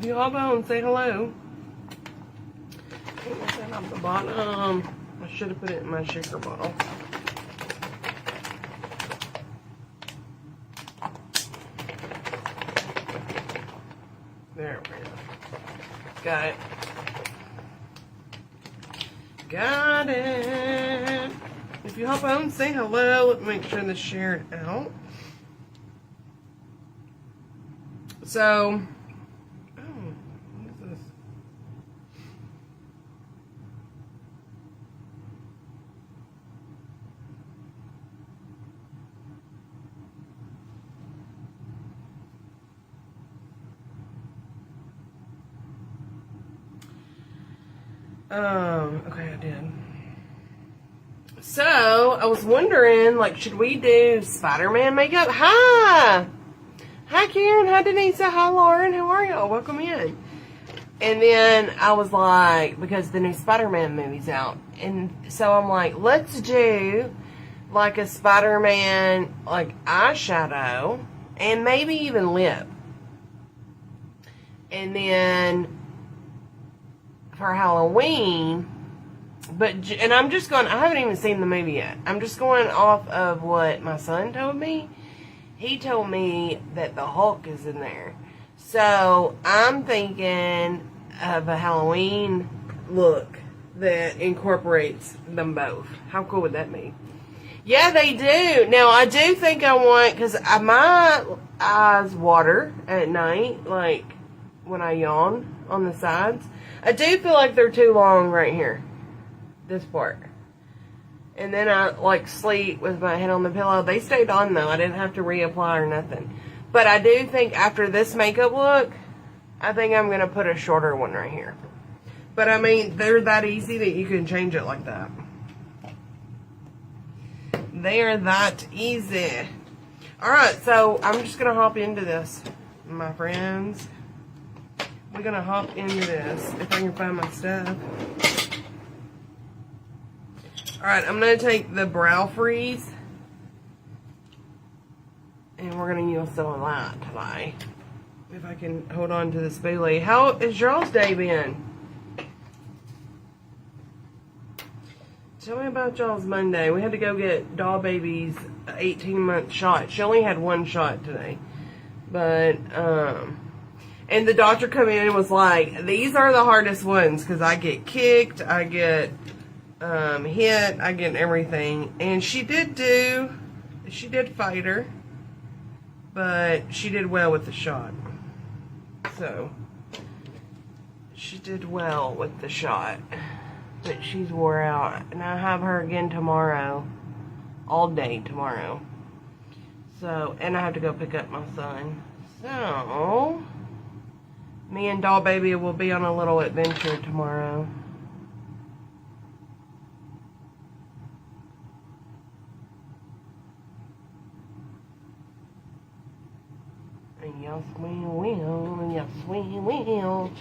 If you hop on, say hello. Put that on the bottom. I should have put it in my shaker bottle. There we go. Got it. Got it. If you hop on, say hello. Let me make sure this shared out. So, oh, what is this? Okay, I did. So, I was wondering, like, should we do Spider-Man makeup? Hi! Hi, Karen. Hi, Denise. Hi, Lauren. How are y'all? Welcome in. And then I was like, because the new Spider-Man movie's out. And so I'm like, let's do, like, a Spider-Man, like, eyeshadow. And maybe even lip. And then, for Halloween... And I'm just going, I haven't even seen the movie yet. I'm just going off of what my son told me. He told me that the Hulk is in there. So, I'm thinking of a Halloween look that incorporates them both. How cool would that be? Yeah, they do. Now, I do think I want, because my eyes water at night, like when I yawn on the sides. I do feel like they're too long right here. This part. And then I like sleep with my head on the pillow. They stayed on though. I didn't have to reapply or nothing. But I do think after this makeup look, I think I'm going to put a shorter one right here. But I mean, they're that easy that you can change it like that. They are that easy. Alright, so I'm just going to hop into this, my friends. We're going to hop into this if I can find my stuff. Alright, I'm going to take the Brow Freeze. And we're going to use some of that today. If I can hold on to the spoolie. How has y'all's day been? Tell me about y'all's Monday. We had to go get doll baby's 18-month shot. She only had one shot today. But, and the doctor come in and was like, these are the hardest ones. Because I get kicked, I get... hit, I get everything. And she did fight her, but she did well with the shot. So, she did well with the shot, but she's wore out. And I have her again tomorrow, all day tomorrow. So, and I have to go pick up my son. So, me and doll baby will be on a little adventure tomorrow. Yes, we will. Yes, we will.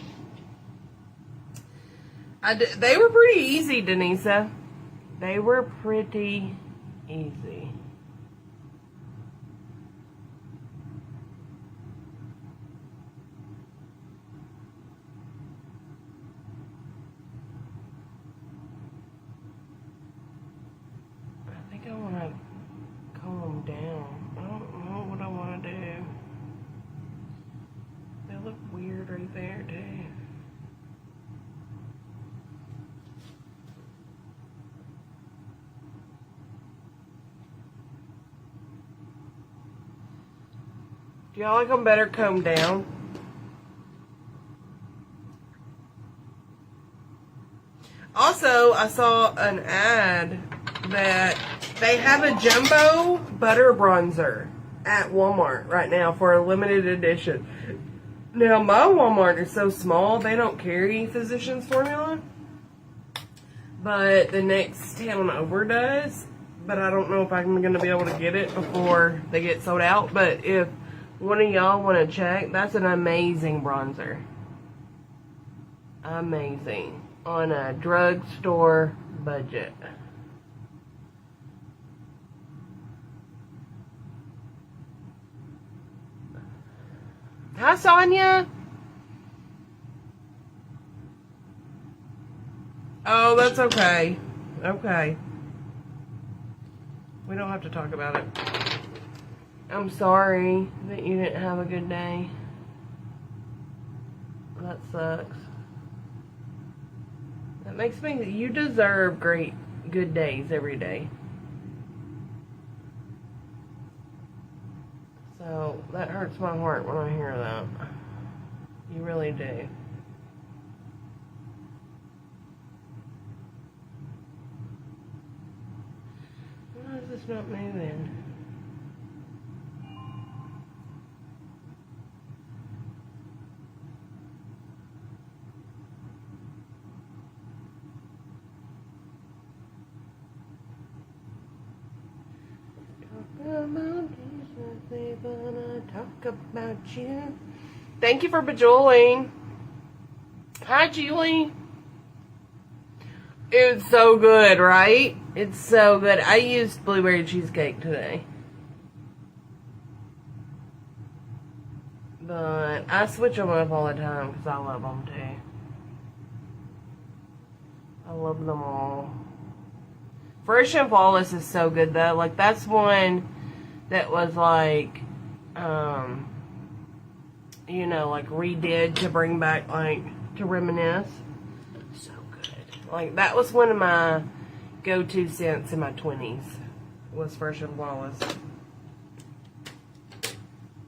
They were pretty easy, Denisa. They were pretty easy. I think I want to comb them down. I don't know what I want to do. Look weird right there, too. Do y'all like them better combed down? Also, I saw an ad that they have a jumbo butter bronzer at Walmart right now for a limited edition. Now, my Walmart is so small, they don't carry Physicians Formula. But the next town over does. But I don't know if I'm going to be able to get it before they get sold out. But if one of y'all want to check, that's an amazing bronzer. Amazing. On a drugstore budget. Hi, Sonia. Oh, that's okay. Okay. We don't have to talk about it. I'm sorry that you didn't have a good day. That sucks. That makes me... You deserve good days every day. So, that hurts my heart when I hear that. You really do. Why is this not moving? Talk about you. Thank you for bejoling. Hi, Julie. It's so good, right? It's so good. I used blueberry cheesecake today. But I switch them up all the time because I love them too. I love them all. Fresh and Flawless is so good though. Like that's one that was like, you know, like redid to bring back, like, to reminisce. So good. Like that was one of my go-to scents in my 20s. Was Fresh and Flawless.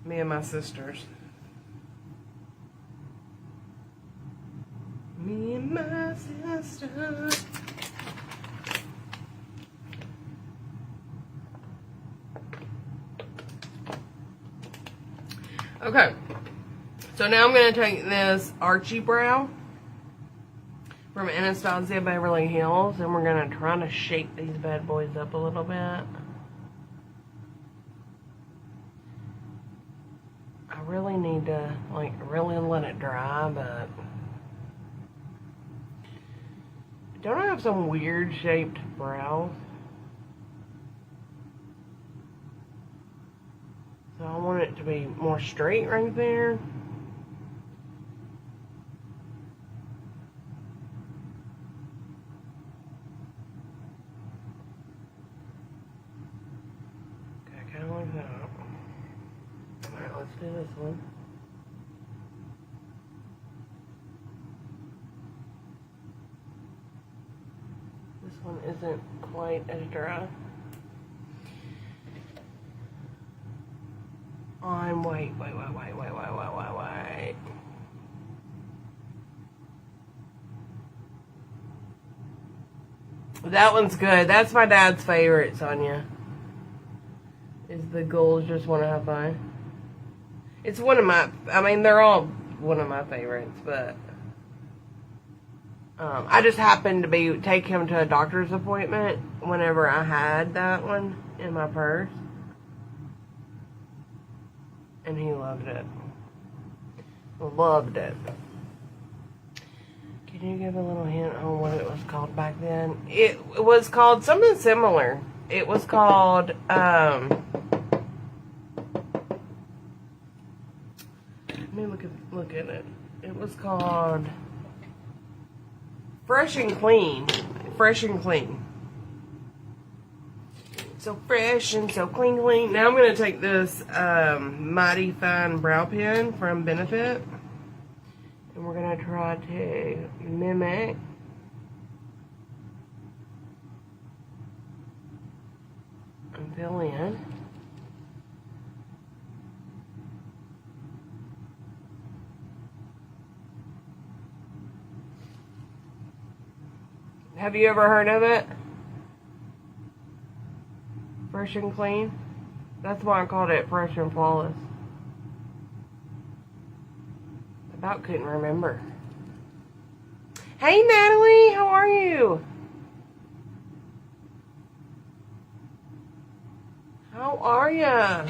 Me and my sisters. Me and my sisters. Okay, so now I'm going to take this Archie Brow from Anastasia Beverly Hills, and we're going to try to shake these bad boys up a little bit. I really need to, like, really let it dry, but don't I have some weird shaped brows? So I want it to be more straight right there. Okay, kind of like that. Alright, let's do this one. This one isn't quite as dry. Wait. That one's good. That's my dad's favorite, Sonia. Is the Ghouls Just Want to Have Fun. It's one of my, I mean, they're all one of my favorites, but I just happened to take him to a doctor's appointment whenever I had that one in my purse. And he loved it. Loved it. Can you give a little hint on what it was called back then? It was called something similar. It was called, let me look at it. It was called Fresh and Clean. Fresh and Clean. So fresh and so clean. Now I'm going to take this Mighty Fine Brow Pen from Benefit. And we're going to try to mimic and fill in. Have you ever heard of it? Fresh and Clean? That's why I called it Fresh and Flawless. About couldn't remember. Hey Natalie, how are you? How are ya?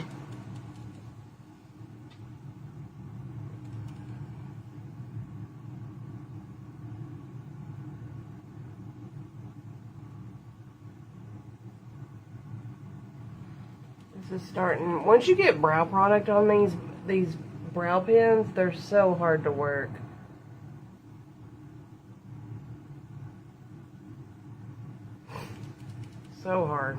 This is starting. Once you get brow product on these brow pens, they're so hard to work. So hard.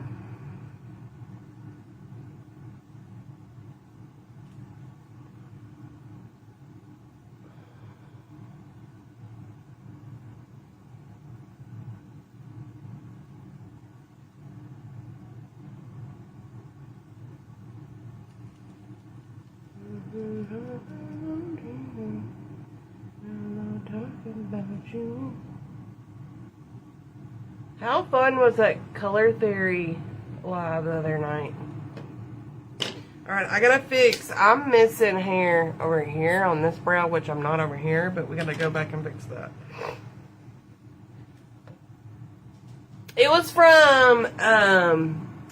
How fun was that Color Theory live the other night? Alright, I gotta fix. I'm missing hair over here on this brow, which I'm not over here, but we gotta go back and fix that. It was from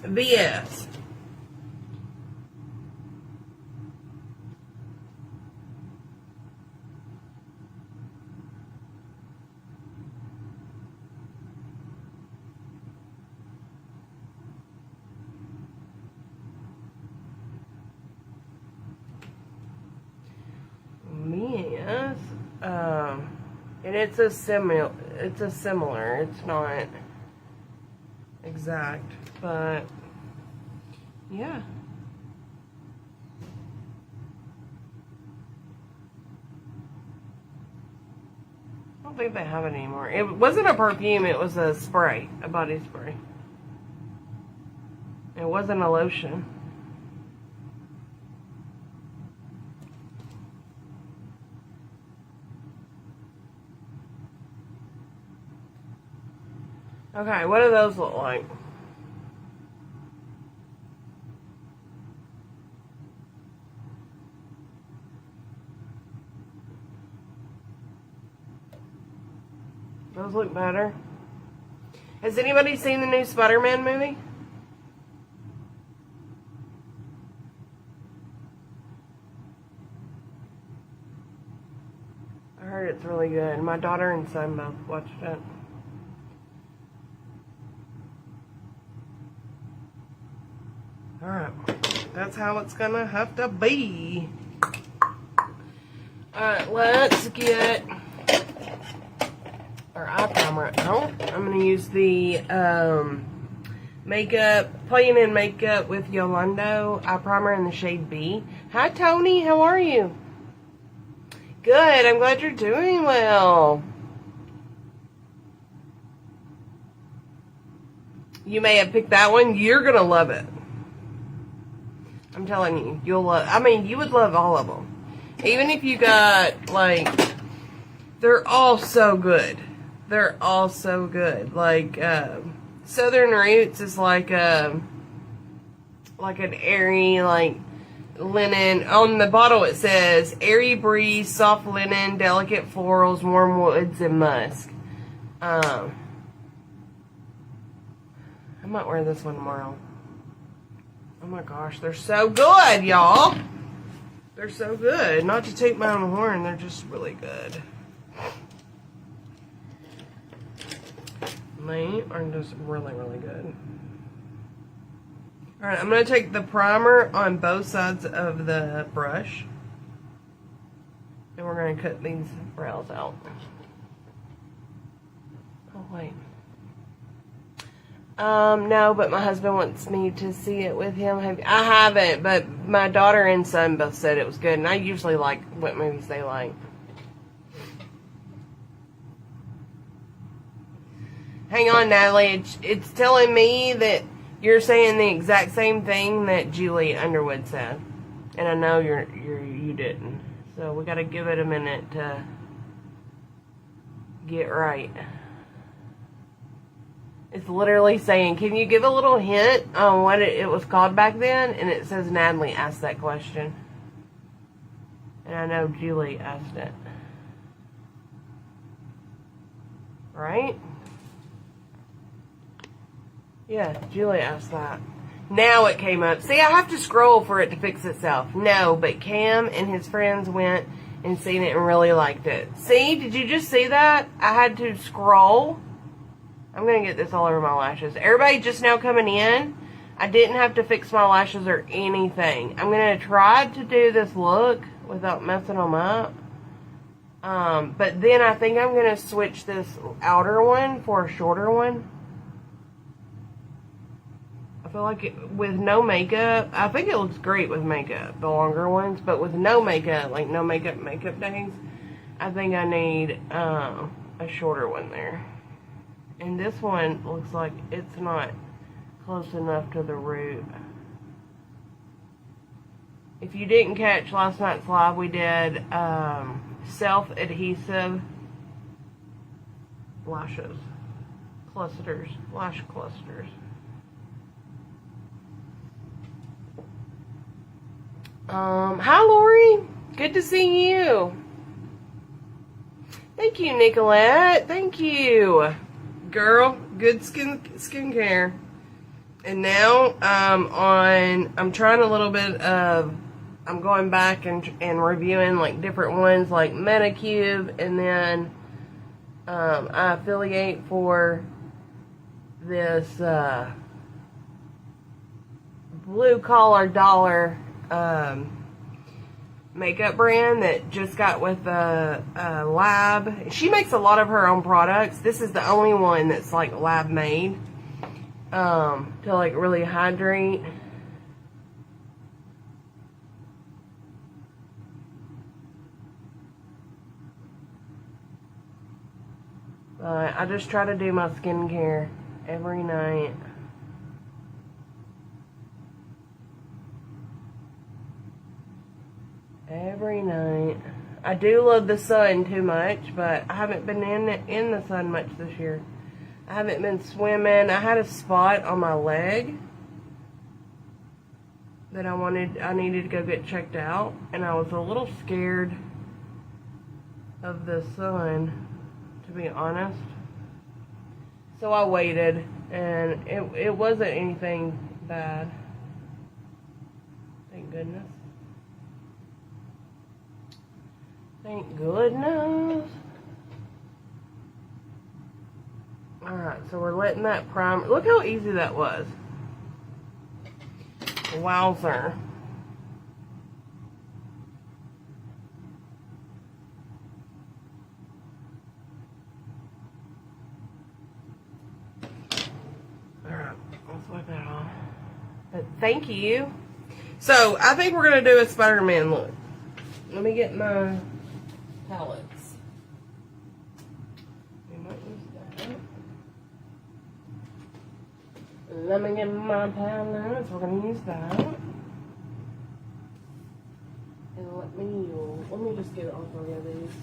VS. Yes. And it's a similar. It's not exact, but yeah. I don't think they have it anymore. It wasn't a perfume, it was a spray, a body spray. It wasn't a lotion. Okay, what do those look like? Those look better. Has anybody seen the new Spiderman movie? I heard it's really good. My daughter and son both watched it. Alright, that's how it's gonna have to be. Alright, let's get our eye primer out. I'm gonna use the Playing in Makeup with Yolando eye primer in the shade B. Hi Tony, how are you? Good, I'm glad you're doing well. You may have picked that one. You're gonna love it. I'm telling you, you'll love, you would love all of them. Even if you got, like, they're all so good. They're all so good. Like, Southern Roots is like an airy, like, linen. On the bottle it says, airy breeze, soft linen, delicate florals, warm woods, and musk. I might wear this one tomorrow. Oh my gosh, they're so good, y'all. They're so good. Not to toot my own horn, they're just really good. They are just really, really good. Alright, I'm going to take the primer on both sides of the brush. And we're going to cut these brows out. Oh, wait. No, but my husband wants me to see it with him. I haven't, but my daughter and son both said it was good, and I usually like what movies they like. Hang on, Natalie. It's telling me that you're saying the exact same thing that Julie Underwood said, and I know you didn't. So we got to give it a minute to get right. It's literally saying, can you give a little hint on what it was called back then? And it says Natalie asked that question. And I know Julie asked it. Right? Yeah, Julie asked that. Now it came up. See, I have to scroll for it to fix itself. No, but Cam and his friends went and seen it and really liked it. See, did you just see that? I had to scroll. I'm going to get this all over my lashes. Everybody just now coming in, I didn't have to fix my lashes or anything. I'm going to try to do this look without messing them up. But then I think I'm going to switch this outer one for a shorter one. feel like with no makeup, I think it looks great with makeup, the longer ones, but with no makeup, like no makeup days, I think I need a shorter one there. And this one looks like it's not close enough to the root. If you didn't catch last night's live, we did self-adhesive lashes. Clusters. Lash clusters. Hi Lori. Good to see you. Thank you, Nicolette. Thank you. Girl, good skincare. And now I'm trying a little bit of, I'm going back and reviewing like different ones like Metacube, and then I affiliate for this blue collar dollar makeup brand that just got with a lab. She makes a lot of her own products. This is the only one that's like lab made to like really hydrate. I just try to do my skincare every night. Every night. I do love the sun too much, but I haven't been in the sun much this year. I haven't been swimming. I had a spot on my leg that I needed to go get checked out, and I was a little scared of the sun, to be honest. So I waited, and it wasn't anything bad. Thank goodness. Thank goodness. Alright, so we're letting that primer. Look how easy that was. Wowzer. Alright, let's wipe that off. But thank you. So, I think we're going to do a Spider-Man look. Let me get my palettes. We might use that. Let me get my palettes. We're going to use that. And let me just get all three of these.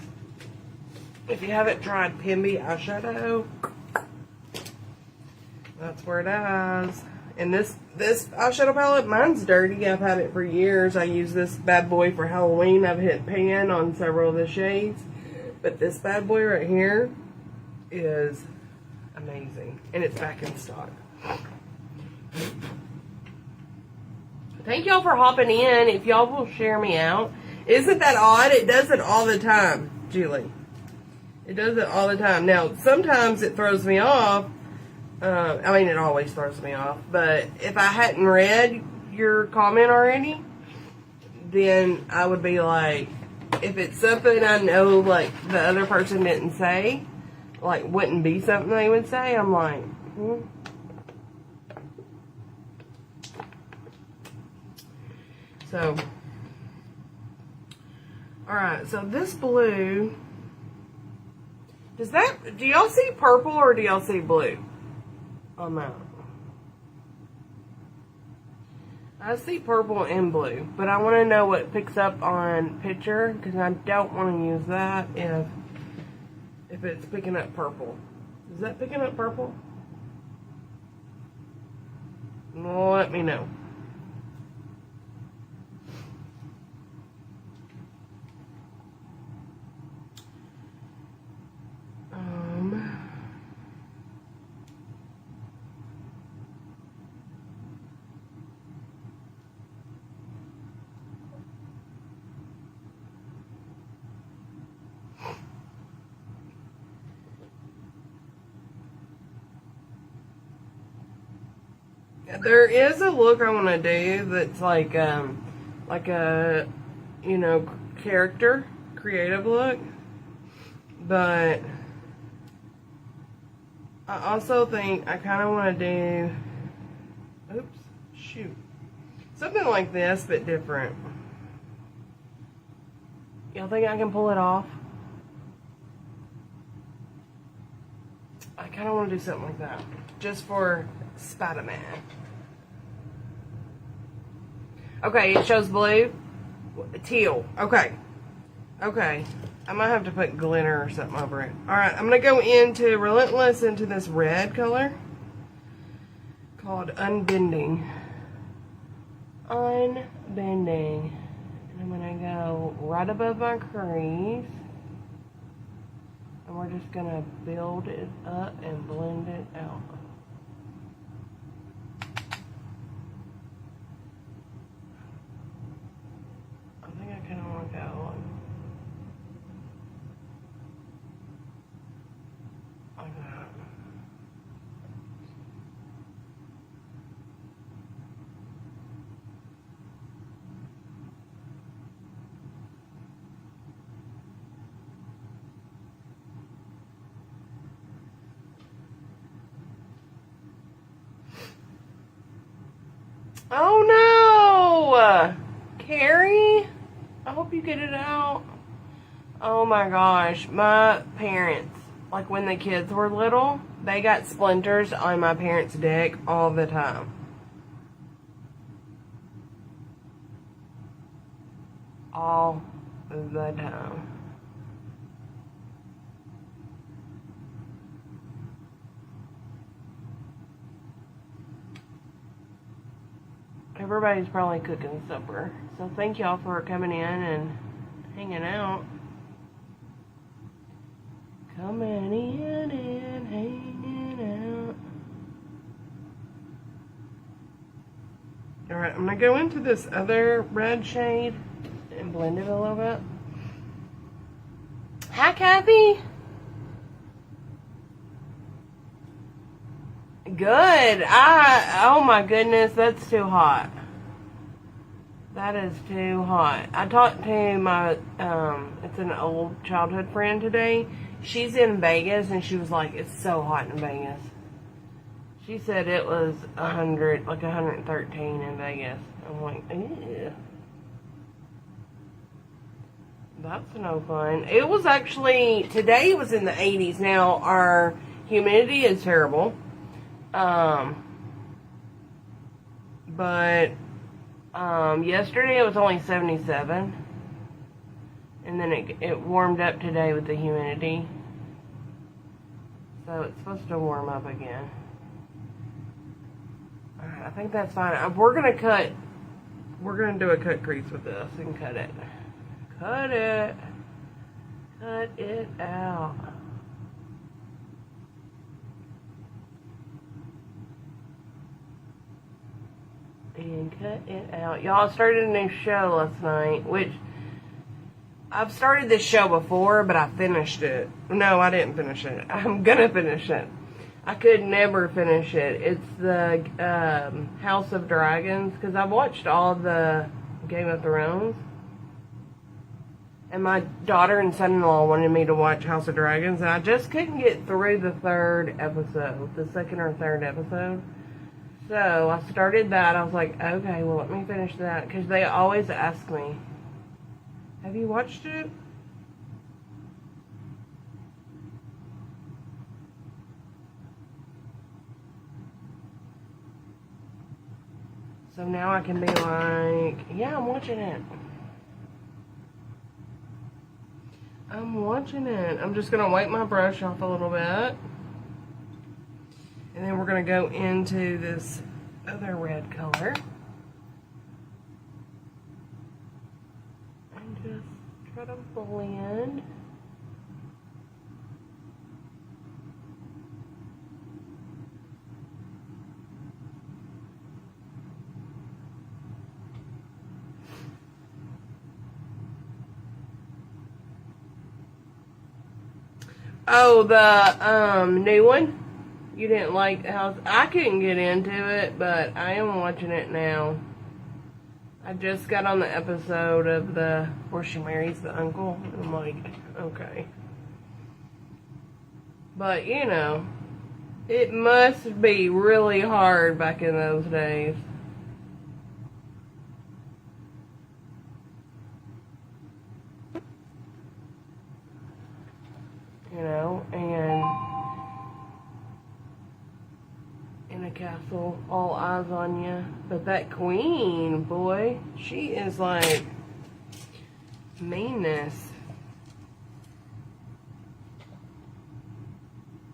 If you haven't tried Pimby eyeshadow, that's where it is. And this eyeshadow palette, mine's dirty. I've had it for years. I use this bad boy for Halloween. I've hit pan on several of the shades. But this bad boy right here is amazing. And it's back in stock. Thank y'all for hopping in. If y'all will share me out. Isn't that odd? It does it all the time, Julie. It does it all the time. Now, sometimes it throws me off. I mean, it always throws me off. But if I hadn't read your comment already, then I would be like, if it's something I know, like, the other person didn't say, like, wouldn't be something they would say, I'm like, So, alright, so this blue, do y'all see purple or do y'all see blue on that? I see purple and blue, but I want to know what picks up on picture, because I don't want to use that if it's picking up purple. Is that picking up purple? Well, let me know. There is a look I want to do that's like a, you know, character, creative look. But I also think I kind of want to do Oops, shoot. Something like this, but different. Y'all think I can pull it off? I kind of want to do something like that. Just for Spiderman. Okay, it shows blue. Teal. Okay. Okay. I might have to put glitter or something over it. Alright, I'm going to go into Relentless into this red color. Called Unbending. Unbending. And I'm going to go right above my crease. And we're just going to build it up and blend it out. I think I kind of want to go like that. Oh no! Carrie? I hope you get it out. Oh my gosh. My parents, like when the kids were little, they got splinters on my parents' dick all the time. All the time. Everybody's probably cooking supper. So thank y'all for coming in and hanging out. Coming in and hanging out. Alright, I'm going to go into this other red shade and blend it a little bit. Hi, Kathy. Good. Oh my goodness, that's too hot. That is too hot. I talked to my, it's an old childhood friend today. She's in Vegas and she was like, it's so hot in Vegas. She said it was 100, like 113 in Vegas. I'm like, ew. That's no fun. It was actually, today it was in the 80s. Now, our humidity is terrible. But yesterday it was only 77, and then it warmed up today with the humidity, so it's supposed to warm up again. Alright, I think that's fine. We're gonna do a cut crease with this and cut it out. And cut it out. Y'all, started a new show last night, which I've started this show before, but I finished it. No, I didn't finish it. I'm gonna finish it. I could never finish it. It's the House of Dragons, because I've watched all the Game of Thrones. And my daughter and son-in-law wanted me to watch House of Dragons, and I just couldn't get through the second or third episode. So, I started that. I was like, okay, well, let me finish that. Because they always ask me, have you watched it? So now I can be like, yeah, I'm watching it. I'm watching it. I'm just going to wipe my brush off a little bit. And then we're going to go into this other red color. And just try to blend. Oh, the new one? You didn't like the house? I couldn't get into it, but I am watching it now. I just got on the episode of where she marries the uncle. And I'm like, okay. But, you know, It must be really hard back in those days. You know, and in a castle, all eyes on you. But that queen, boy, she is like meanness.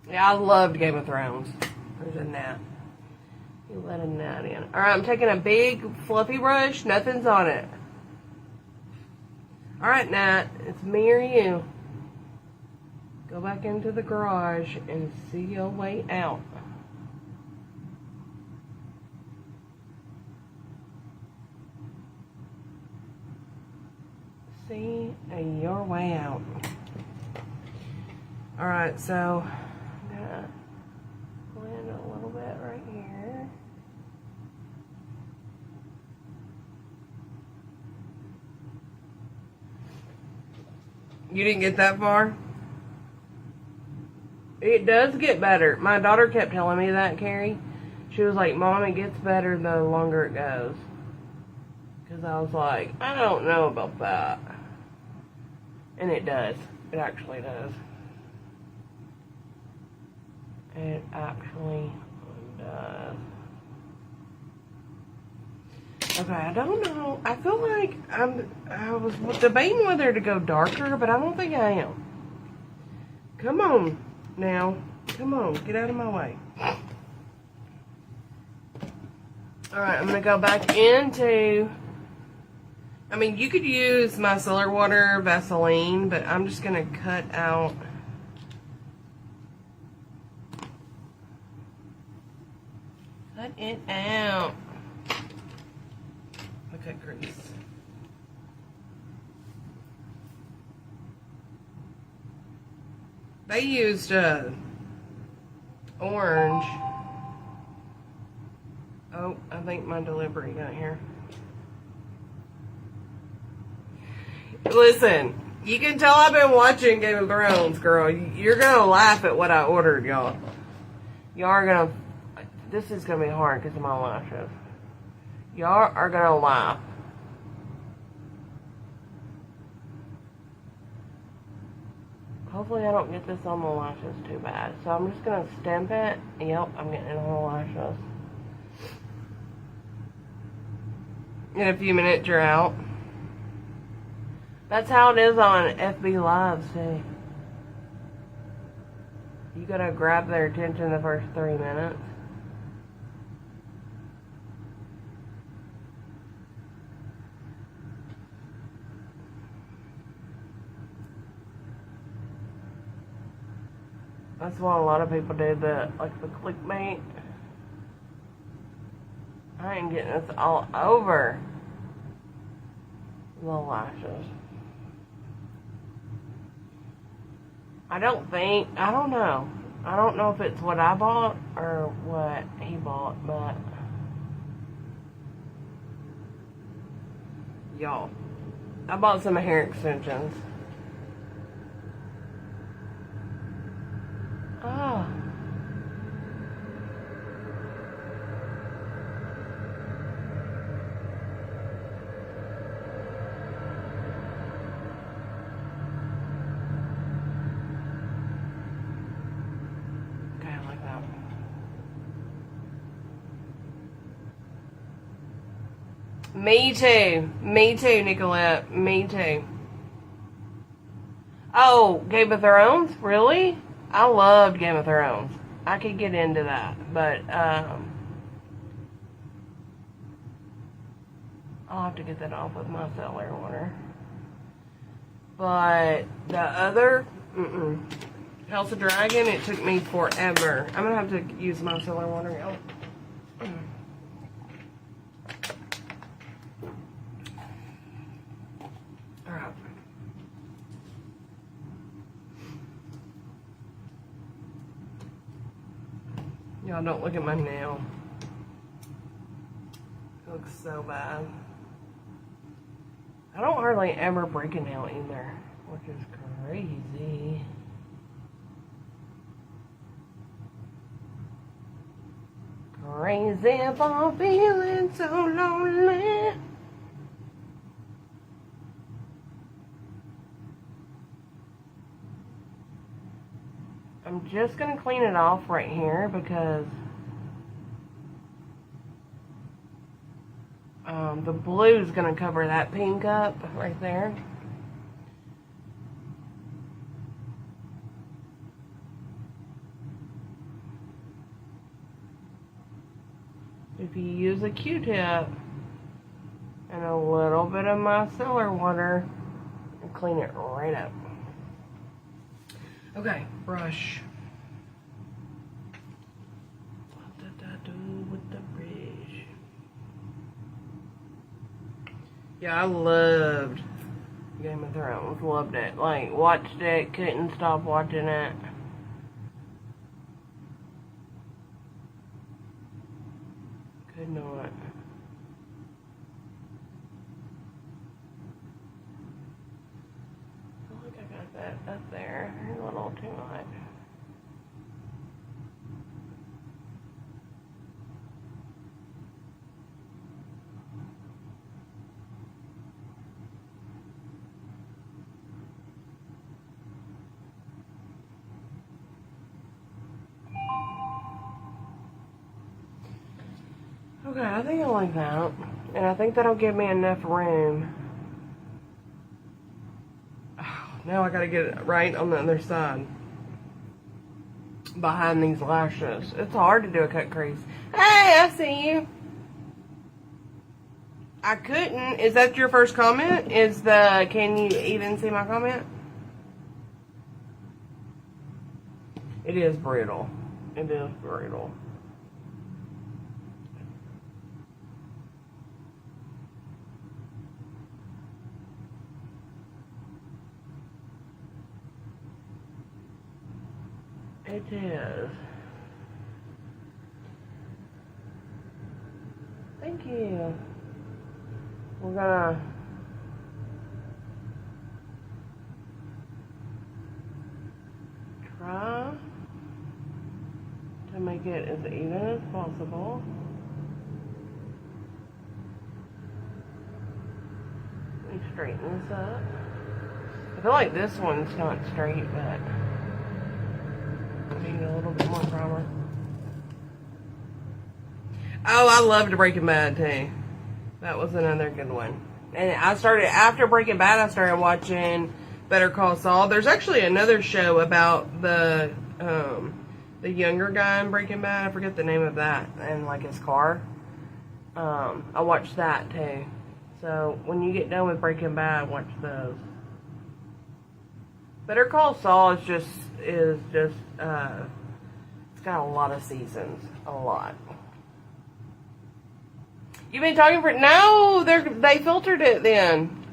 Yeah, I loved Game of Thrones. There's a gnat. You let a gnat in. Alright, I'm taking a big fluffy brush. Nothing's on it. Alright, Nat. It's me or you. Go back into the garage and see your way out. See your way out. Alright, so I'm gonna blend a little bit right here. You didn't get that far? It does get better. My daughter kept telling me that, Carrie. She was like, Mom, it gets better the longer it goes. Because I was like, I don't know about that. And it does. It actually does. It actually does. Okay, I don't know. I feel like I was debating whether to go darker, but I don't think I am. Come on now. Come on. Get out of my way. Alright, I'm going to go back into... I mean, you could use micellar water, Vaseline, but I'm just going to cut out... Cut it out. Look at grease. They used orange. Oh, I think my delivery got here. Listen, you can tell I've been watching Game of Thrones, girl. You're gonna laugh at what I ordered, y'all. Y'all are gonna... This is gonna be hard because of my lashes. Y'all are gonna laugh. Hopefully I don't get this on the lashes too bad. So I'm just gonna stamp it. Yep, I'm getting it on the lashes. In a few minutes you're out. That's how it is on FB Live, too. You gotta grab their attention the first 3 minutes. That's why a lot of people do like the clickbait. I ain't getting this all over the lashes. I don't know. I don't know if it's what I bought or what he bought, but y'all, I bought some hair extensions. Oh. Okay, I like that. Me too. Me too, Nicolette. Me too. Oh, Game of Thrones? Really? I loved Game of Thrones. I could get into that, but I'll have to get that off with my cellar water. But the other, House of Dragon, it took me forever. I'm gonna have to use my cellar water, y'all. Alright. Y'all don't look at my nail. It looks so bad. I don't hardly ever break a nail either, which is crazy. Crazy for feeling so lonely. I'm just going to clean it off right here because the blue is going to cover that pink up right there. If you use a Q-tip and a little bit of micellar water, and clean it right up. Okay, brush. What did I do with the brush? Yeah, I loved Game of Thrones. Loved it. Like, watched it, couldn't stop watching it. Could not. I feel like I got that up there a little too much. Okay, I think I like that. And I think that'll give me enough room. Oh, now I gotta get it right on the other side. Behind these lashes. It's hard to do a cut crease. Hey, I see you. I couldn't. Is that your first comment? Can you even see my comment? It is brutal. It is brutal. It is. Thank you. We're gonna try to make it as even as possible. Let me straighten this up. I feel like this one's not straight, but I need a little bit more primer. Oh, I loved Breaking Bad too. That was another good one. And I started, after Breaking Bad, I started watching Better Call Saul. There's actually another show about the younger guy in Breaking Bad. I forget the name of that. And like his car. I watched that too. So when you get done with Breaking Bad, watch those. Better Call Saul is just it's got a lot of seasons. A lot. You've been talking for... No, they filtered it then.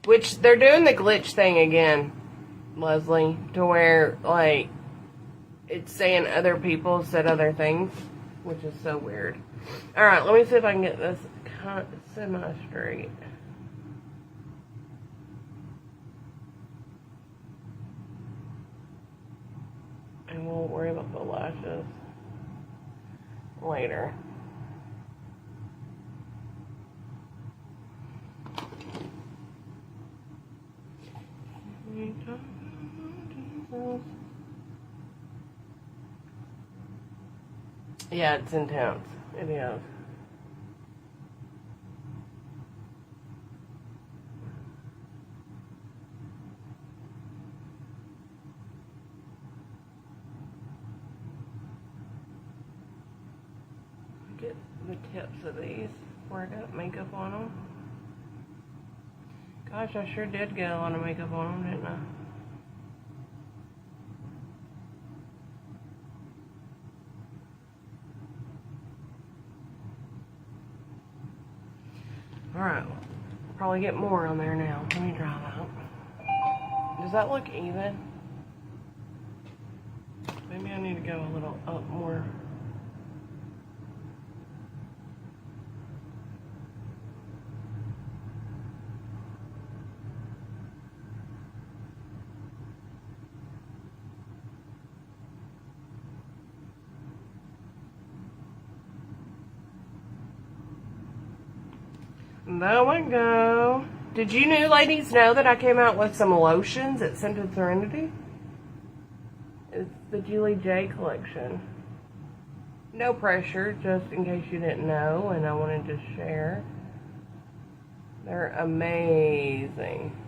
Which, they're doing the glitch thing again, Leslie. To where, like, it's saying other people said other things. Which is so weird. Alright, let me see if I can get this semi-straight. And we'll worry about the lashes later. Yeah, it's intense. It is. Get the tips of these before I got makeup on them. Gosh, I sure did get a lot of makeup on them, didn't I? Alright, probably get more on there now. Let me dry that. Does that look even? Maybe I need to go a little up more. There we go. Did you new ladies know that I came out with some lotions at Scented Serenity? It's the Julie J collection. No pressure, just in case you didn't know, and I wanted to share. They're amazing.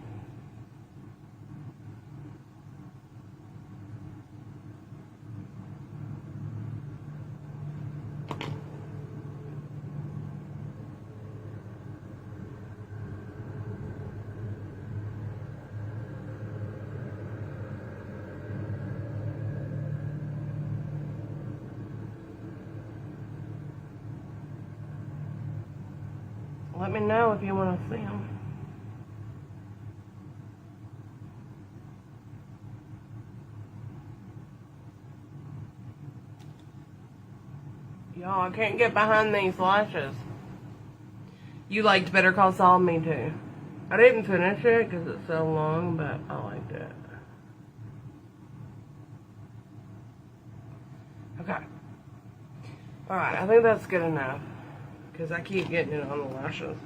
Let me know if you want to see them. Y'all, I can't get behind these lashes. You liked Better Call Saul? Me too. I didn't finish it because it's so long, but I liked it. Okay. Alright, I think that's good enough. Because I keep getting it on the lashes.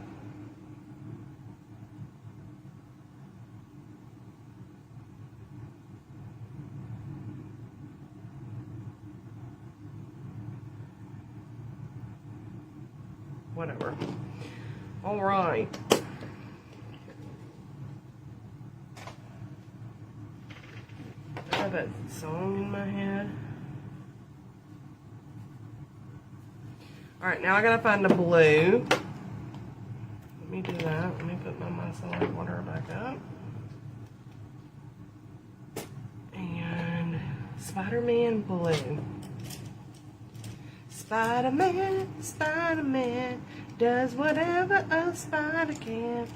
Whatever. Alright. I have that song in my head. Alright, now I gotta find a blue. Let me do that. Let me put my micellar water back up. And Spiderman blue. Spiderman, Spiderman does whatever a spider can.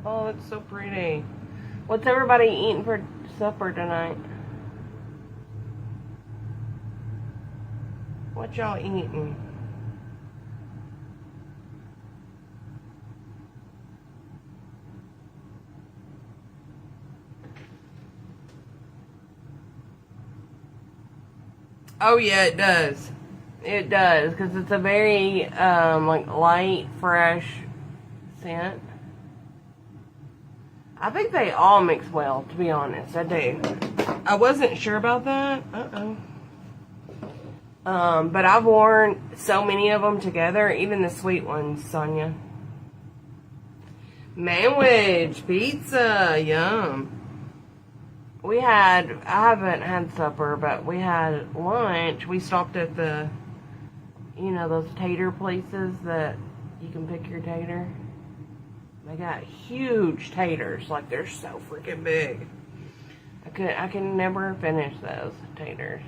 Oh, it's so pretty. What's everybody eating for supper tonight? What y'all eating? Oh yeah, it does. It does, because it's a very like light, fresh scent. I think they all mix well, to be honest. I do. I wasn't sure about that. But I've worn so many of them together, even the sweet ones, Sonia. Manwich, pizza, yum. I haven't had supper, but we had lunch. We stopped at the, those tater places that you can pick your tater. They got huge taters, like they're so freaking big. I can never finish those taters.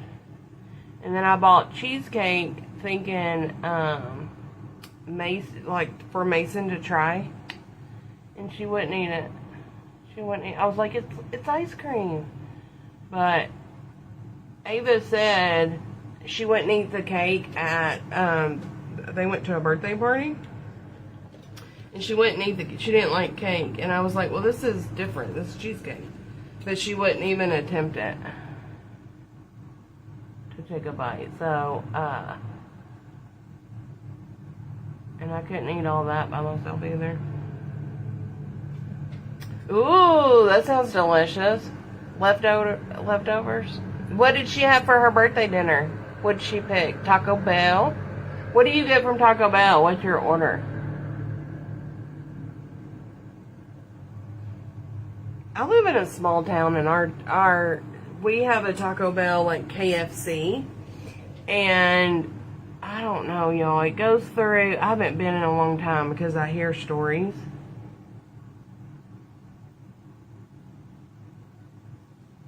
And then I bought cheesecake thinking for Mason to try. And she wouldn't eat it. She wouldn't eat. I was like, it's ice cream. But Ava said she wouldn't eat the cake at they went to a birthday party. And she wouldn't eat she didn't like cake. And I was like, well, this is different. This is cheesecake. But she wouldn't even attempt it. To take a bite. So, and I couldn't eat all that by myself either. Ooh, that sounds delicious. Leftovers. What did she have for her birthday dinner? What did she pick? Taco Bell? What do you get from Taco Bell? What's your order? I live in a small town, and we have a Taco Bell like KFC, and I don't know, y'all. It goes through. I haven't been in a long time because I hear stories.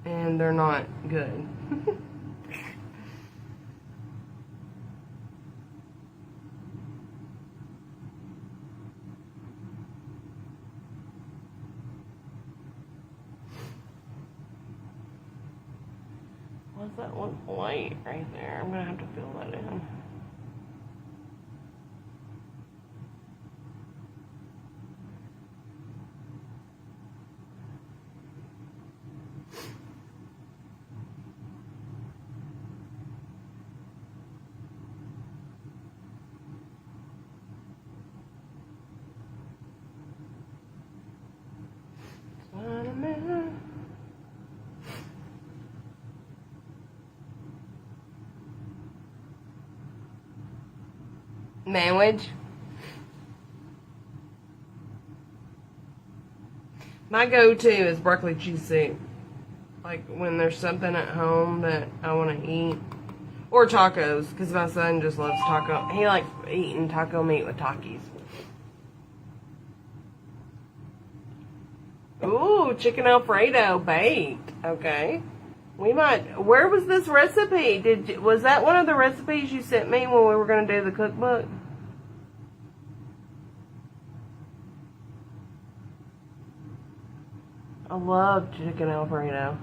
And they're not good. What's that one light right there? I'm gonna have to fill that in. Spiderman. Manwich. My go-to is broccoli cheese soup. Like when there's something at home that I want to eat. Or tacos, because my son just loves taco. He likes eating taco meat with Takis. Ooh, chicken Alfredo baked. Okay. We might. Where was this recipe? Was that one of the recipes you sent me when we were going to do the cookbook? I love chicken Alfredo.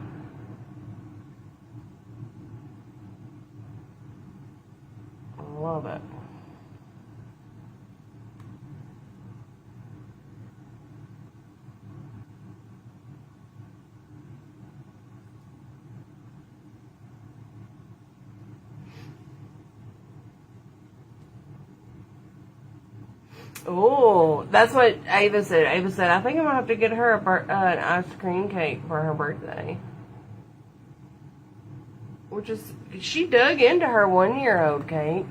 I love it. Oh, that's what Ava said. Ava said, I think I'm going to have to get her an ice cream cake for her birthday. Which is, she dug into her 1-year-old cake.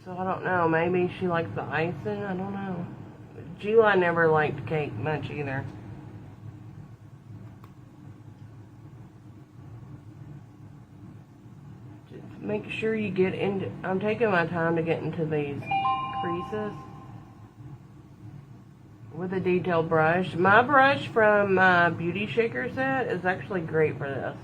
So I don't know. Maybe she likes the icing. I don't know. Gila never liked cake much either. Make sure you get into, I'm taking my time to get into these creases with a detailed brush. My brush from my Beauty Shaker set is actually great for this.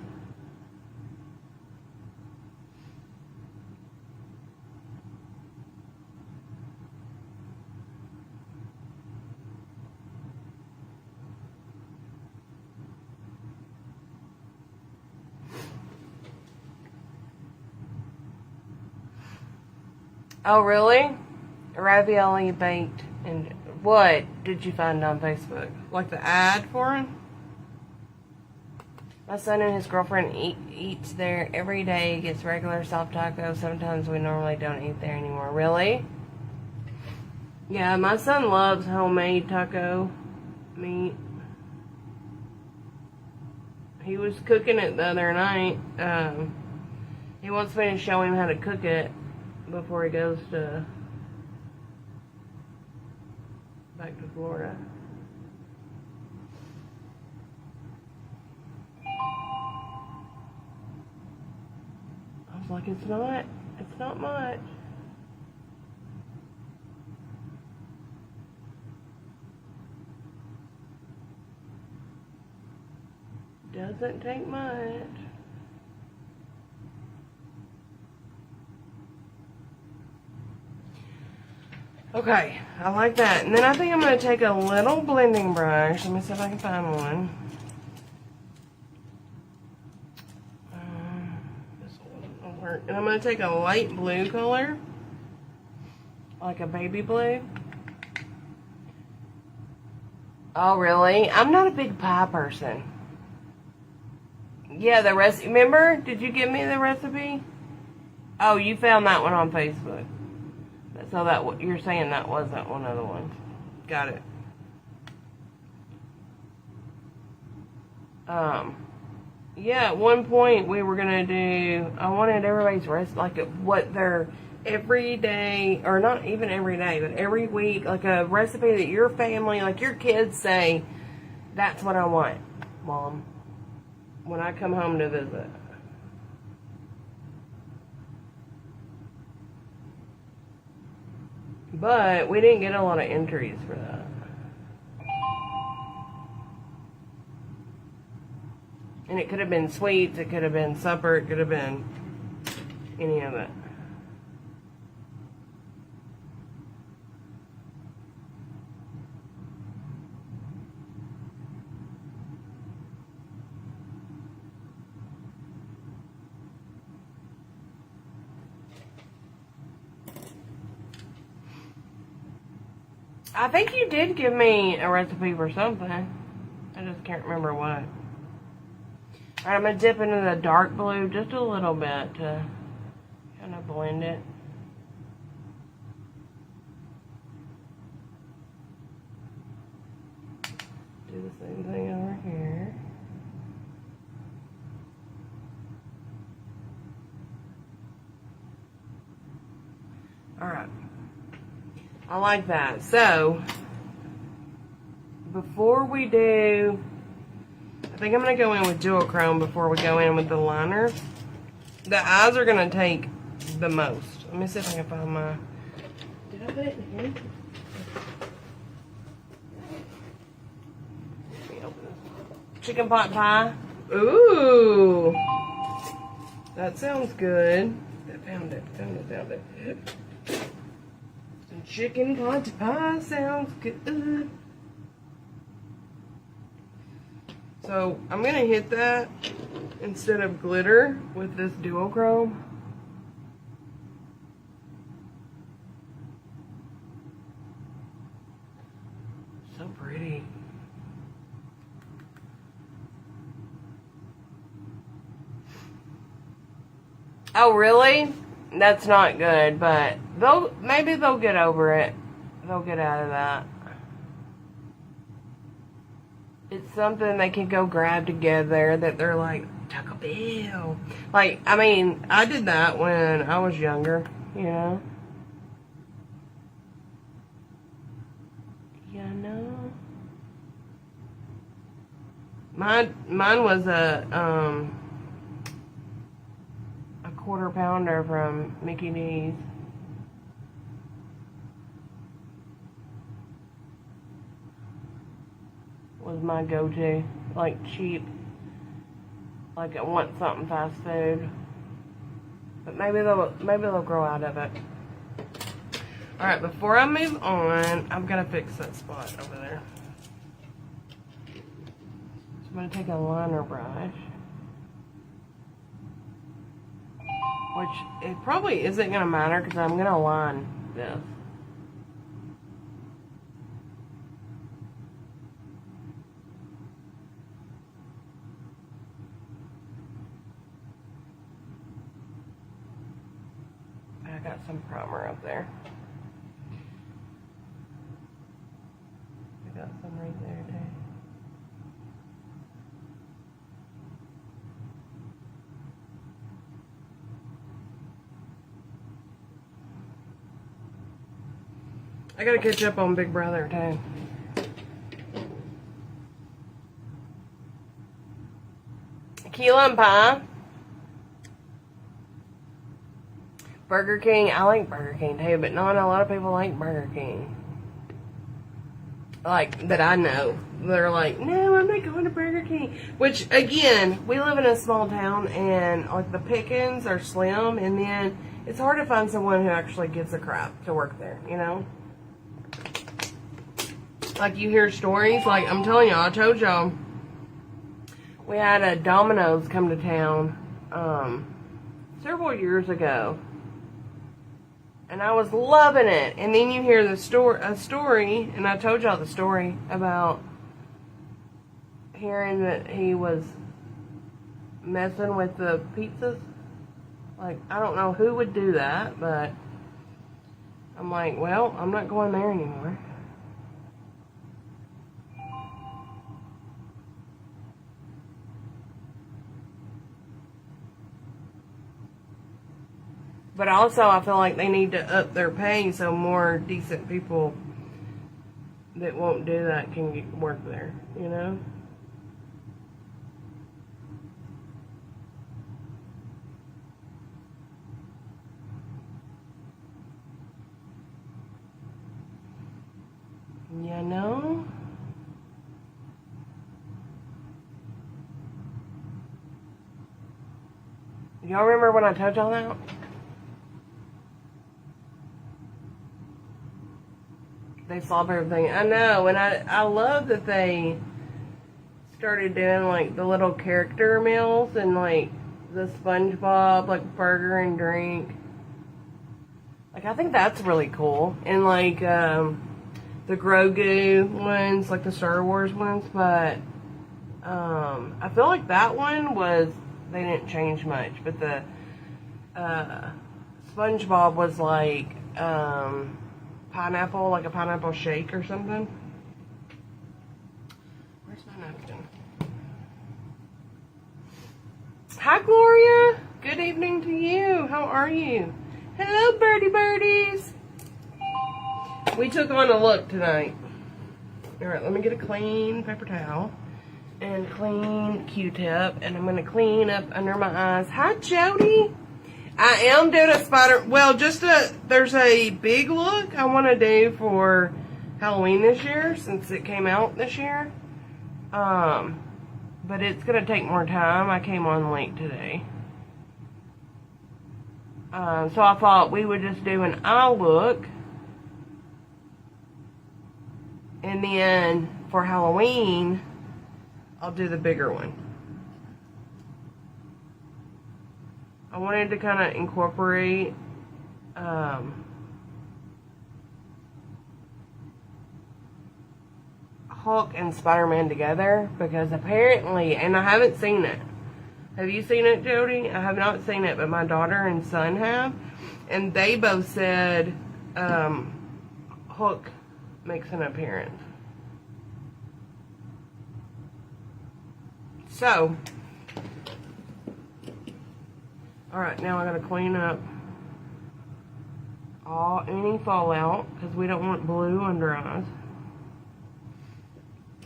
Oh, really? Ravioli baked. And what did you find on Facebook? Like the ad for it? My son and his girlfriend eats there every day. Gets regular soft tacos. Sometimes we normally don't eat there anymore. Really? Yeah, my son loves homemade taco meat. He was cooking it the other night. He wants me to show him how to cook it before he goes back to Florida. I was like, it's not much. Doesn't take much. Okay, I like that. And then I think I'm going to take a little blending brush. Let me see if I can find one. This one will work. And I'm going to take a light blue color, like a baby blue. Oh, really? I'm not a big pie person. Yeah, the recipe. Remember? Did you give me the recipe? Oh, you found that one on Facebook. So that you're saying that wasn't one of the ones. Got it. Yeah, at one point we were gonna do. I wanted everybody's recipe, like what their everyday, or not even every day, but every week, like a recipe that your family, like your kids say, that's what I want, Mom, when I come home to visit. But we didn't get a lot of entries for that. And it could have been sweets, it could have been supper, it could have been any of it. I think you did give me a recipe for something. I just can't remember what. Alright, I'm going to dip into the dark blue just a little bit to kind of blend it. Do the same thing over here. Alright. I like that. So, before we do, I think I'm going to go in with duochrome before we go in with the liner. The eyes are going to take the most. Let me see if I can find my... Did I put it in here? Let me open this. Chicken pot pie. Ooh. That sounds good. I found it. Found it. Some chicken pot pie sounds good. So I'm going to hit that instead of glitter with this duochrome. So pretty. Oh, really? That's not good, but maybe they'll get over it. They'll get out of that. It's something they can go grab together that they're like, Taco Bell. Like, I mean, I did that when I was younger, you know? Yeah, no. Mine was a quarter pounder from Mickey D's. Was my go-to, like cheap, like I want something fast food, but maybe they'll grow out of it. All right, before I move on, I've got to fix that spot over there. So I'm gonna take a liner brush, which it probably isn't gonna matter because I'm gonna line this. I got some primer up there. I got some right there too. I gotta catch up on Big Brother too. Key lime pie. Burger King. I like Burger King too, but not a lot of people like Burger King. Like, that I know. They're like, no, I'm not going to Burger King. Which, again, we live in a small town, and like the pickings are slim, and then it's hard to find someone who actually gives a crap to work there, you know? Like, you hear stories, like, I'm telling y'all, I told y'all, we had a Domino's come to town several years ago. And I was loving it. And then you hear a story, and I told y'all the story about hearing that he was messing with the pizzas. Like, I don't know who would do that, but I'm like, well, I'm not going there anymore. But also, I feel like they need to up their pay so more decent people that won't do that can work there, you know? You know? Y'all remember when I told y'all that? They solve everything. I know, and I love that they started doing like the little character meals and like the SpongeBob like burger and drink. Like, I think that's really cool. And like the Grogu ones, like the Star Wars ones, but I feel like that one was, they didn't change much, but the SpongeBob was like pineapple, like a pineapple shake or something. Where's my napkin? Hi, Gloria. Good evening to you. How are you? Hello, birdie birdies. We took on a look tonight. All right, let me get a clean paper towel and clean Q-tip, and I'm going to clean up under my eyes. Hi, Jody. I am doing a spider, well, there's a big look I want to do for Halloween this year, since it came out this year. But it's going to take more time. I came on late today. So I thought we would just do an eye look. And then for Halloween, I'll do the bigger one. I wanted to kind of incorporate Hulk and Spider-Man together, because apparently, and I haven't seen it. Have you seen it, Jody? I have not seen it, but my daughter and son have. And they both said Hulk makes an appearance. So, alright, now I gotta clean up any fallout, because we don't want blue under eyes.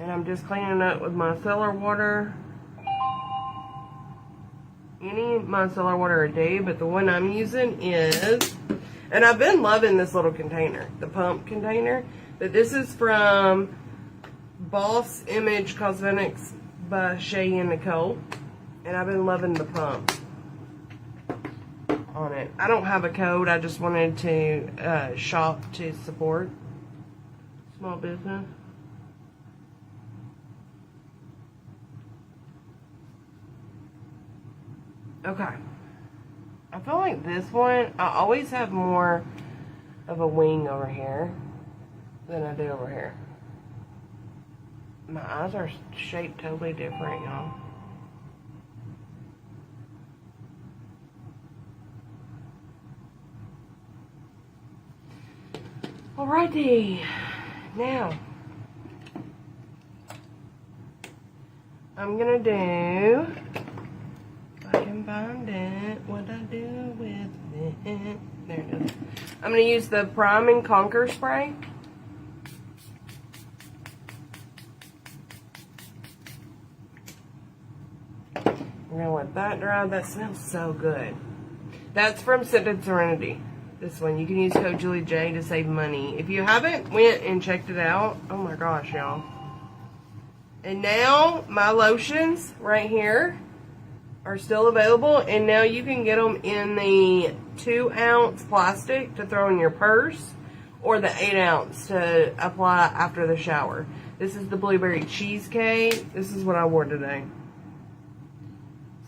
And I'm just cleaning up with micellar water. Any micellar water a day, but the one I'm using is, and I've been loving this little container, the pump container, but this is from Boss Image Cosmetics by Shay and Nicole, and I've been loving the pump on it. I don't have a code, I just wanted to shop to support small business. Okay. I feel like this one, I always have more of a wing over here than I do over here. My eyes are shaped totally different, y'all. Alrighty. Now, I'm gonna do, I can find it, what I do with it. There it is. I'm going to use the Prime and Conquer spray. We're going to let that dry. That smells so good. That's from Scented Serenity. This one. You can use code Julie J to save money. If you haven't went and checked it out, oh my gosh, y'all. And now, my lotions right here are still available, and now you can get them in the 2-ounce plastic to throw in your purse, or the 8-ounce to apply after the shower. This is the blueberry cheesecake. This is what I wore today.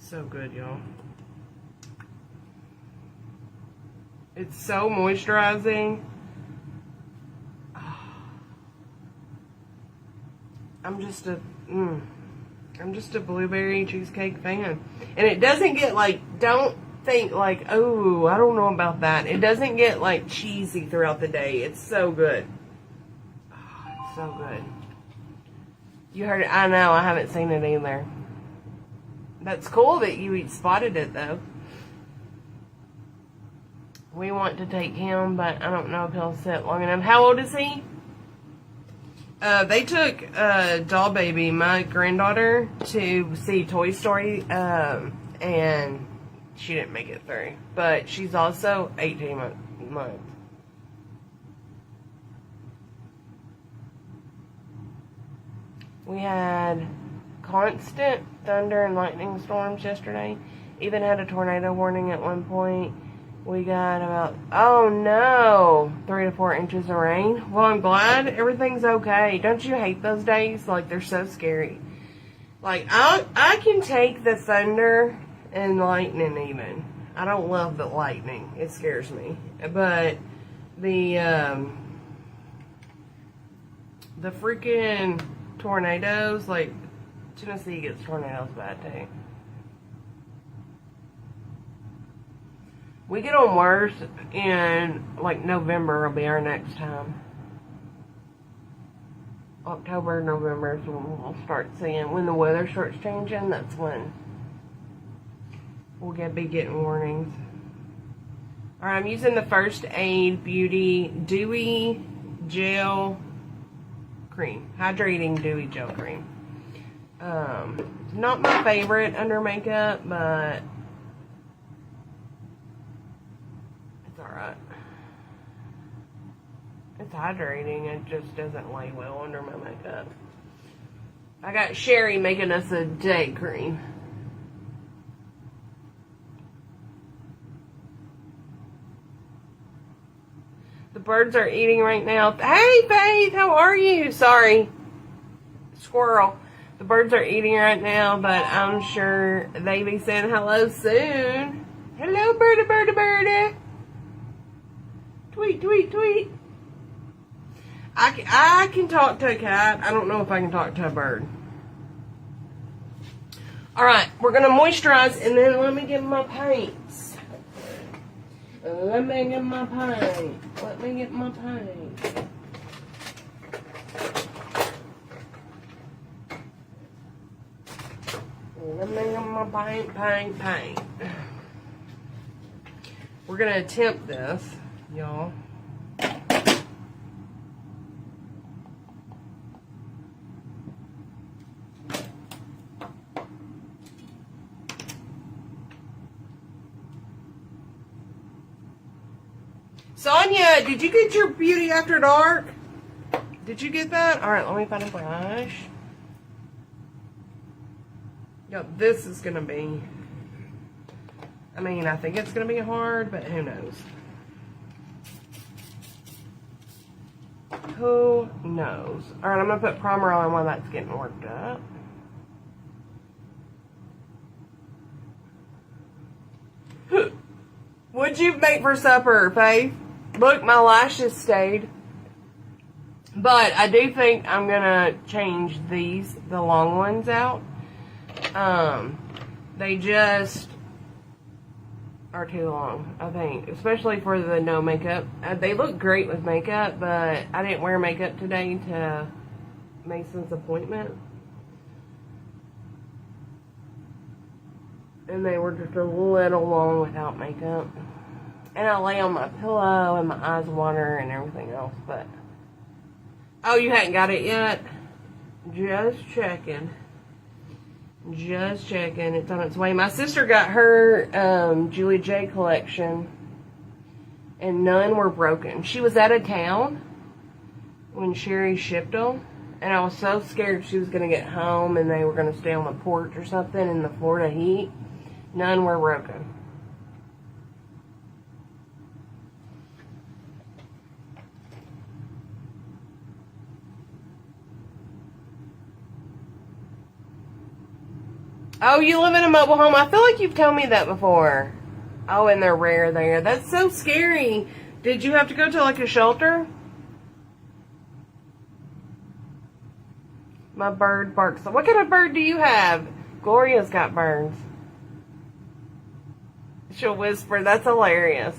So good, y'all. It's so moisturizing. I'm just a blueberry cheesecake fan. And it doesn't get like, don't think like, oh, I don't know about that. It doesn't get like cheesy throughout the day. It's so good. Oh, it's so good. You heard it. I know. I haven't seen it either. That's cool that you spotted it though. We want to take him, but I don't know if he'll sit long enough. How old is he? They took Doll Baby, my granddaughter, to see Toy Story, and she didn't make it through. But she's also 18 months. We had constant thunder and lightning storms yesterday. Even had a tornado warning at one point. We got about, oh no, 3 to 4 inches of rain. Well, I'm glad everything's okay. Don't you hate those days? Like, they're so scary. Like, I can take the thunder and lightning even. I don't love the lightning. It scares me. But the The freaking tornadoes, like, Tennessee gets tornadoes bad too. We get them worse in, like, November will be our next time. October, November is when we'll start seeing, when the weather starts changing, that's when we'll be getting warnings. Alright, I'm using the First Aid Beauty Dewy Gel Cream. Hydrating Dewy Gel Cream. Not my favorite under makeup, but it's alright. It's hydrating, it just doesn't lay well under my makeup. I got Sherry making us a day cream. The birds are eating right now. Hey, Faith, how are you? Sorry, squirrel. The birds are eating right now, but I'm sure they be saying hello soon. Hello, birdie, birdie, birdie. Tweet, tweet, tweet. I can talk to a cat. I don't know if I can talk to a bird. Alright, we're going to moisturize, and then let me get my paints. Let me get my paint. Let me get my paint. Let me get my paint. We're going to attempt this, y'all. Sonia, did you get your Beauty After Dark? Did you get that? Alright, let me find a brush. Yep, this is going to be, I mean, I think it's going to be hard, but who knows? Who knows? Alright, I'm going to put primer on while that's getting worked up. What'd you make for supper, Faith? Look, my lashes stayed. But I do think I'm going to change these, the long ones, out. They just are too long, I think. Especially for the no makeup. They look great with makeup, but I didn't wear makeup today to Mason's appointment. And they were just a little long without makeup. And I lay on my pillow and my eyes water and everything else, but... Oh, you hadn't got it yet? Just checking. Just checking. It's on its way. My sister got her Julie J collection, and none were broken. She was out of town when Sherry shipped them, and I was so scared she was going to get home and they were going to stay on the porch or something in the Florida heat. None were broken. Oh, you live in a mobile home? I feel like you've told me that before. Oh, and they're rare there. That's so scary. Did you have to go to like a shelter? My bird barks. What kind of bird do you have? Gloria's got birds. She'll whisper. That's hilarious.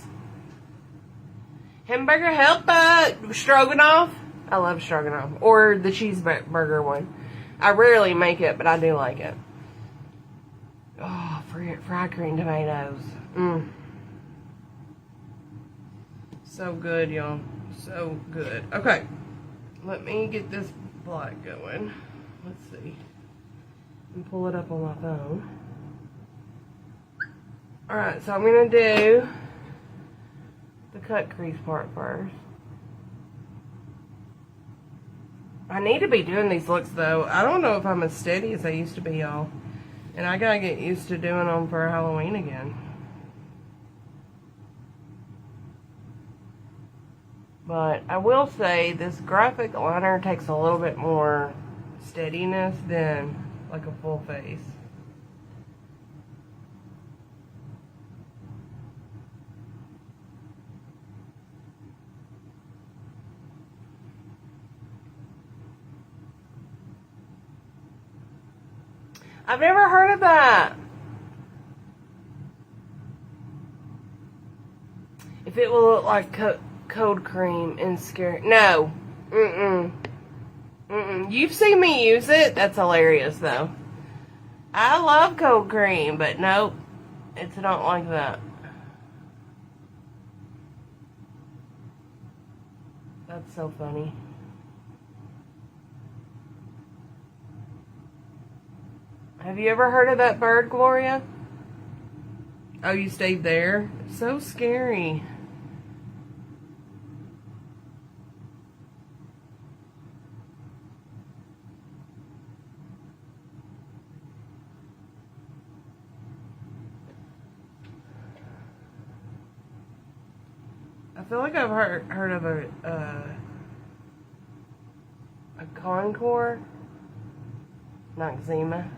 Hamburger help, stroganoff. I love stroganoff. Or the cheeseburger one. I rarely make it, but I do like it. Oh, fried green tomatoes. So good, y'all. So good. Okay. Let me get this black going. Let's see. And pull it up on my phone. Alright, so I'm going to do the cut crease part first. I need to be doing these looks, though. I don't know if I'm as steady as I used to be, y'all. And I gotta get used to doing them for Halloween again. But I will say this graphic liner takes a little bit more steadiness than like a full face. I've never heard of that. If it will look like cold cream and scare. No. You've seen me use it. That's hilarious, though. I love cold cream, but nope. It's not like that. That's so funny. Have you ever heard of that bird, Gloria? Oh, you stayed there? So scary. I feel like I've heard of a Concord, Noxzema.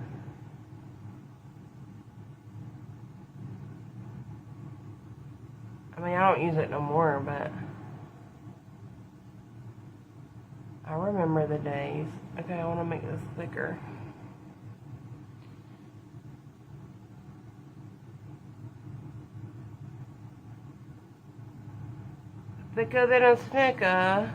I mean, I don't use it no more, but I remember the days. Okay, I want to make this thicker. Thicker than a snicker.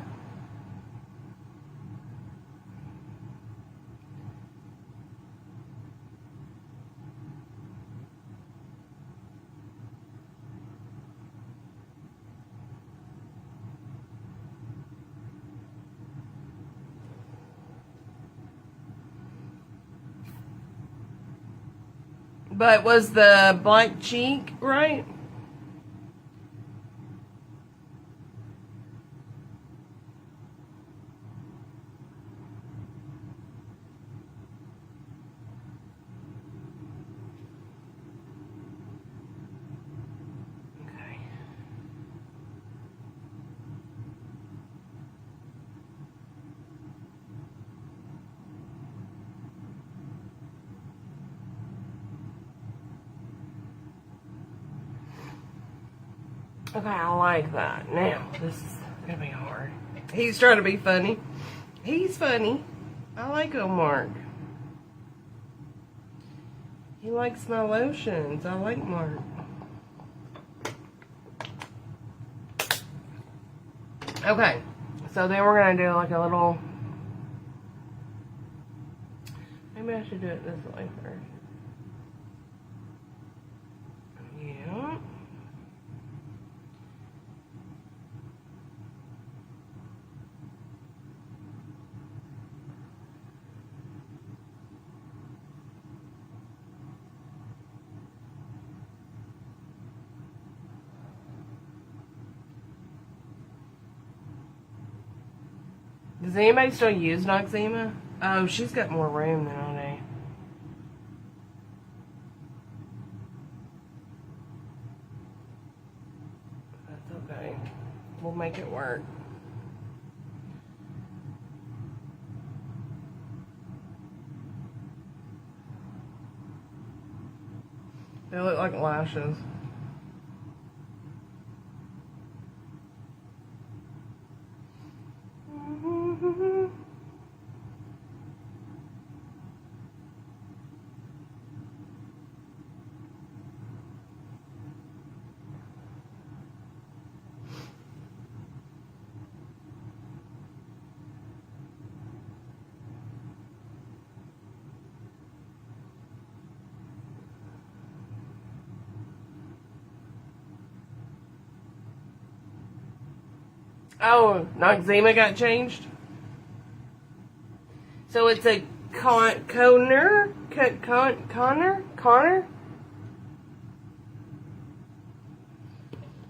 But was the black cheek right? Okay. Okay, I like that. Now, this is gonna be hard. He's trying to be funny. He's funny. I like Mark. He likes my lotions. I like Mark. Okay, so then we're gonna do like a little. Maybe I should do it this way first. Yeah. Does anybody still use Noxzema? Oh, she's got more room than I do. That's okay. We'll make it work. They look like lashes. Oh, Noxzema got changed? So it's a Connor? Connor?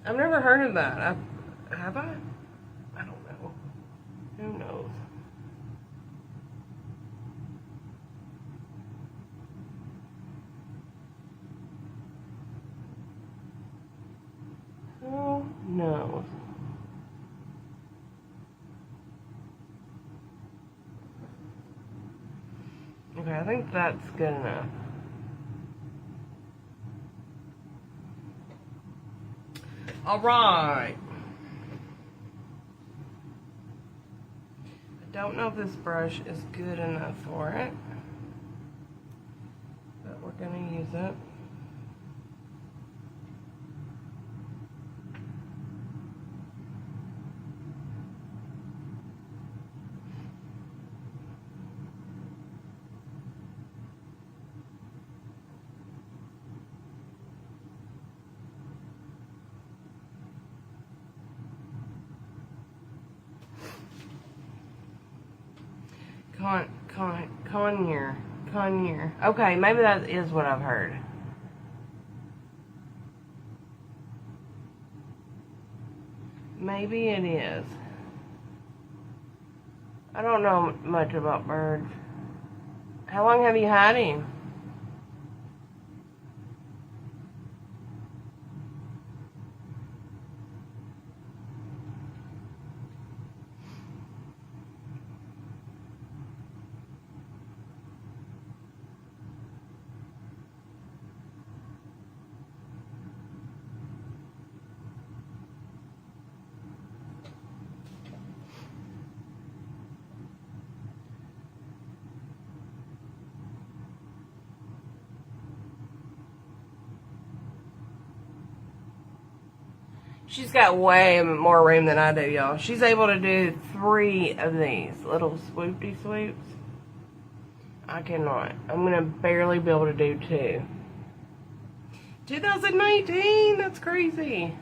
I've never heard of that. Have I? I don't know. Who knows? Who knows? Okay, I think that's good enough. All right. I don't know if this brush is good enough for it. not gonna use it. Conyer. Okay, maybe that is what I've heard. Maybe it is. I don't know much about birds. How long have you had him? She's got way more room than I do, y'all. She's able to do 3 of these little swoopy swoops. I cannot. I'm going to barely be able to do 2. 2019, that's crazy.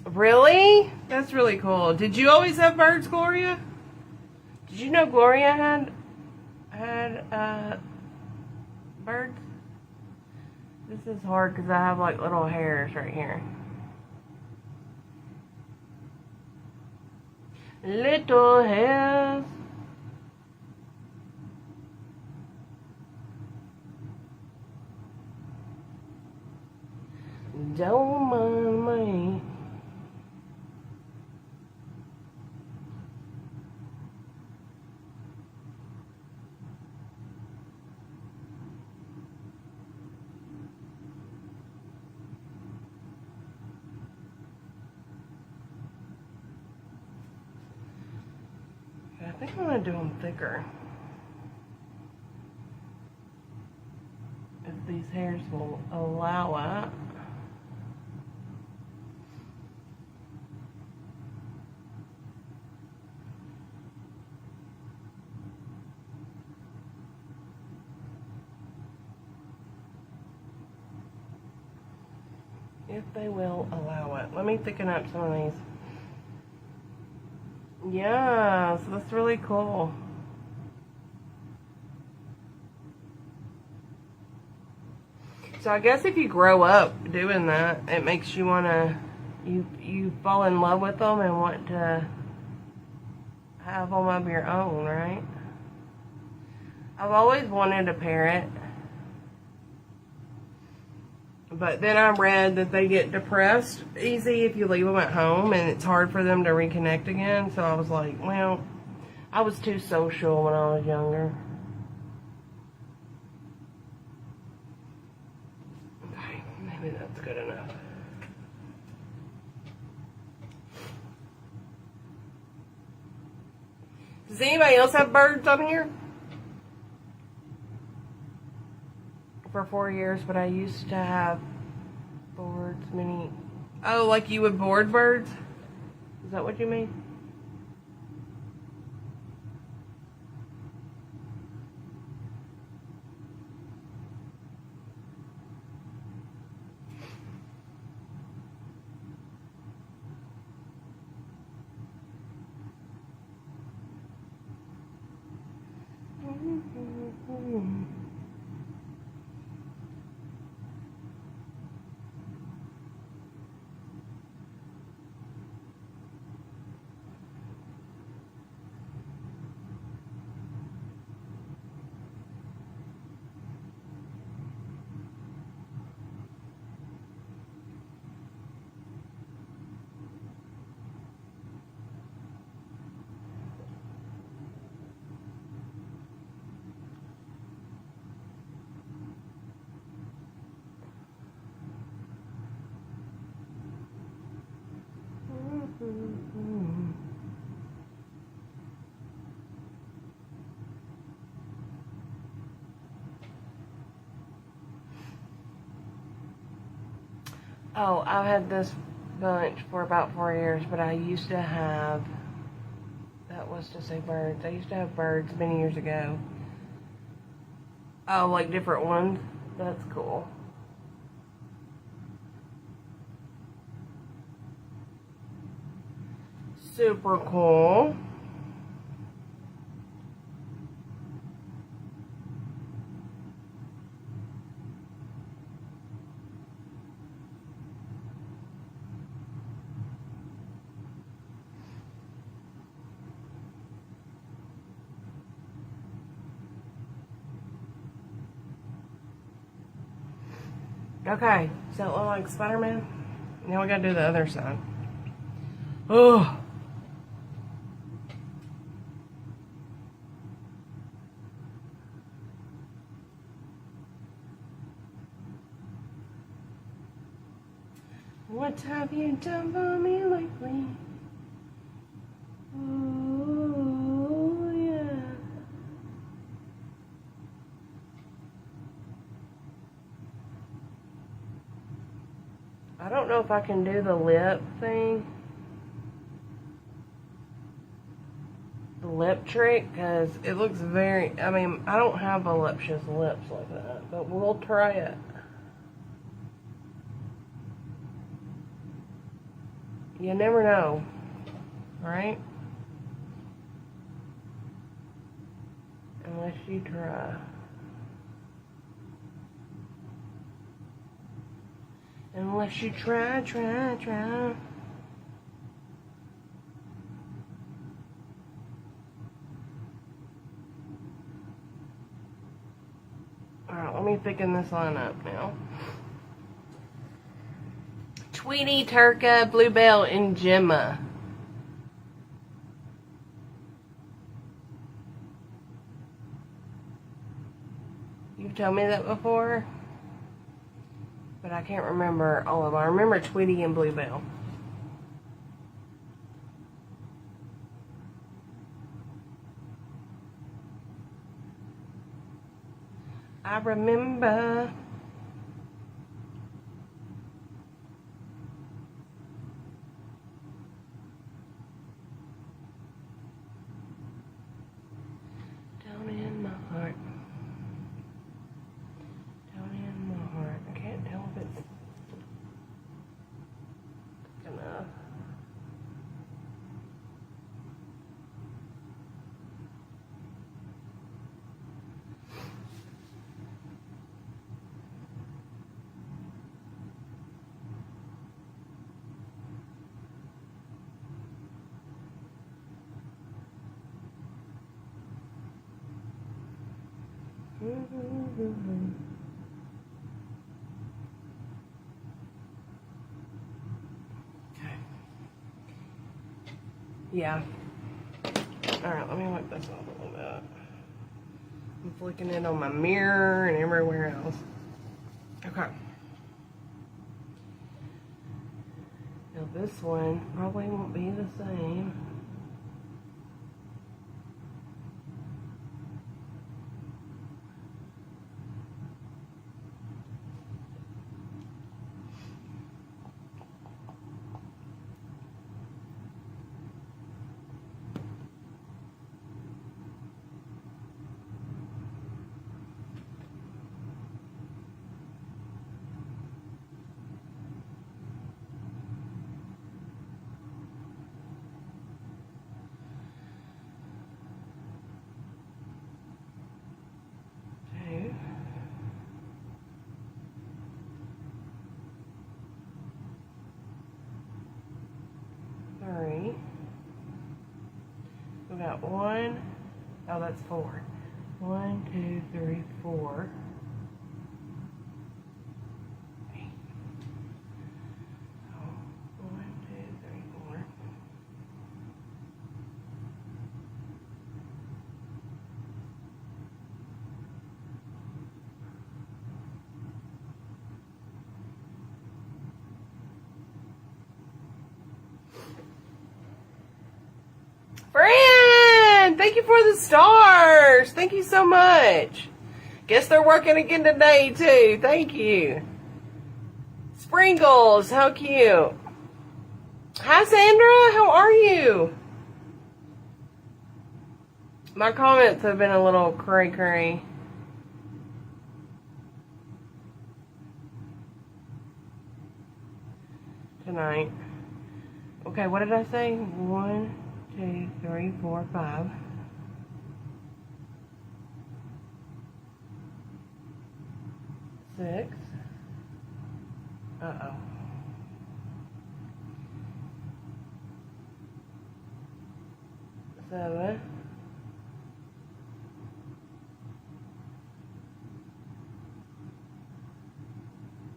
Really? That's really cool. Did you always have birds, Gloria? Did you know Gloria had birds? This is hard because I have like little hairs right here. Little hairs. Don't mind me. I think I'm going to do them thicker. If these hairs will allow it. If they will allow it. Let me thicken up some of these. Yeah, so that's really cool. So I guess if you grow up doing that, it makes you want to, you fall in love with them and want to have them of your own, right? I've always wanted a parrot. But then I read that they get depressed easy if you leave them at home, and it's hard for them to reconnect again. So I was like, well, I was too social when I was younger. Okay, maybe that's good enough. Does anybody else have birds on here? For 4 years, but I used to have boards, many. Oh, like you would board birds? Is that what you mean? Oh, I've had this bunch for about 4 years, but I used to have, that was to say birds. I used to have birds many years ago. Oh, like different ones? That's cool. Super cool. Okay, does that look like Spiderman? Now we gotta do the other side. Oh. What have you done for me lately? Ooh, yeah. I don't know if I can do the lip thing. The lip trick, because it looks very, I mean, I don't have voluptuous lips like that, but we'll try it. You never know, right? Unless you try. Unless you try. Alright, let me thicken this line up now. Tweety, Turka, Bluebell, and Gemma. You've told me that before, but I can't remember all of them. I remember Tweety and Bluebell. I remember. Down in my heart. Down in my heart. I can't tell if it's enough. Okay. Yeah. Alright, let me wipe this off a little bit. I'm flicking it on my mirror and everywhere else. Okay. Now this one probably won't be the same. We got one, oh that's four. 1, 2, 3, 4. Oh, 1, 2, 3, 4. Friend, thank you for the stars. Thank you so much. Guess they're working again today too. Thank you. Sprinkles, how cute. Hi, Sandra, how are you? My comments have been a little cray-cray. Tonight. Okay, what did I say? 1, 2, 3, 4, 5. 6. Uh-oh. 7.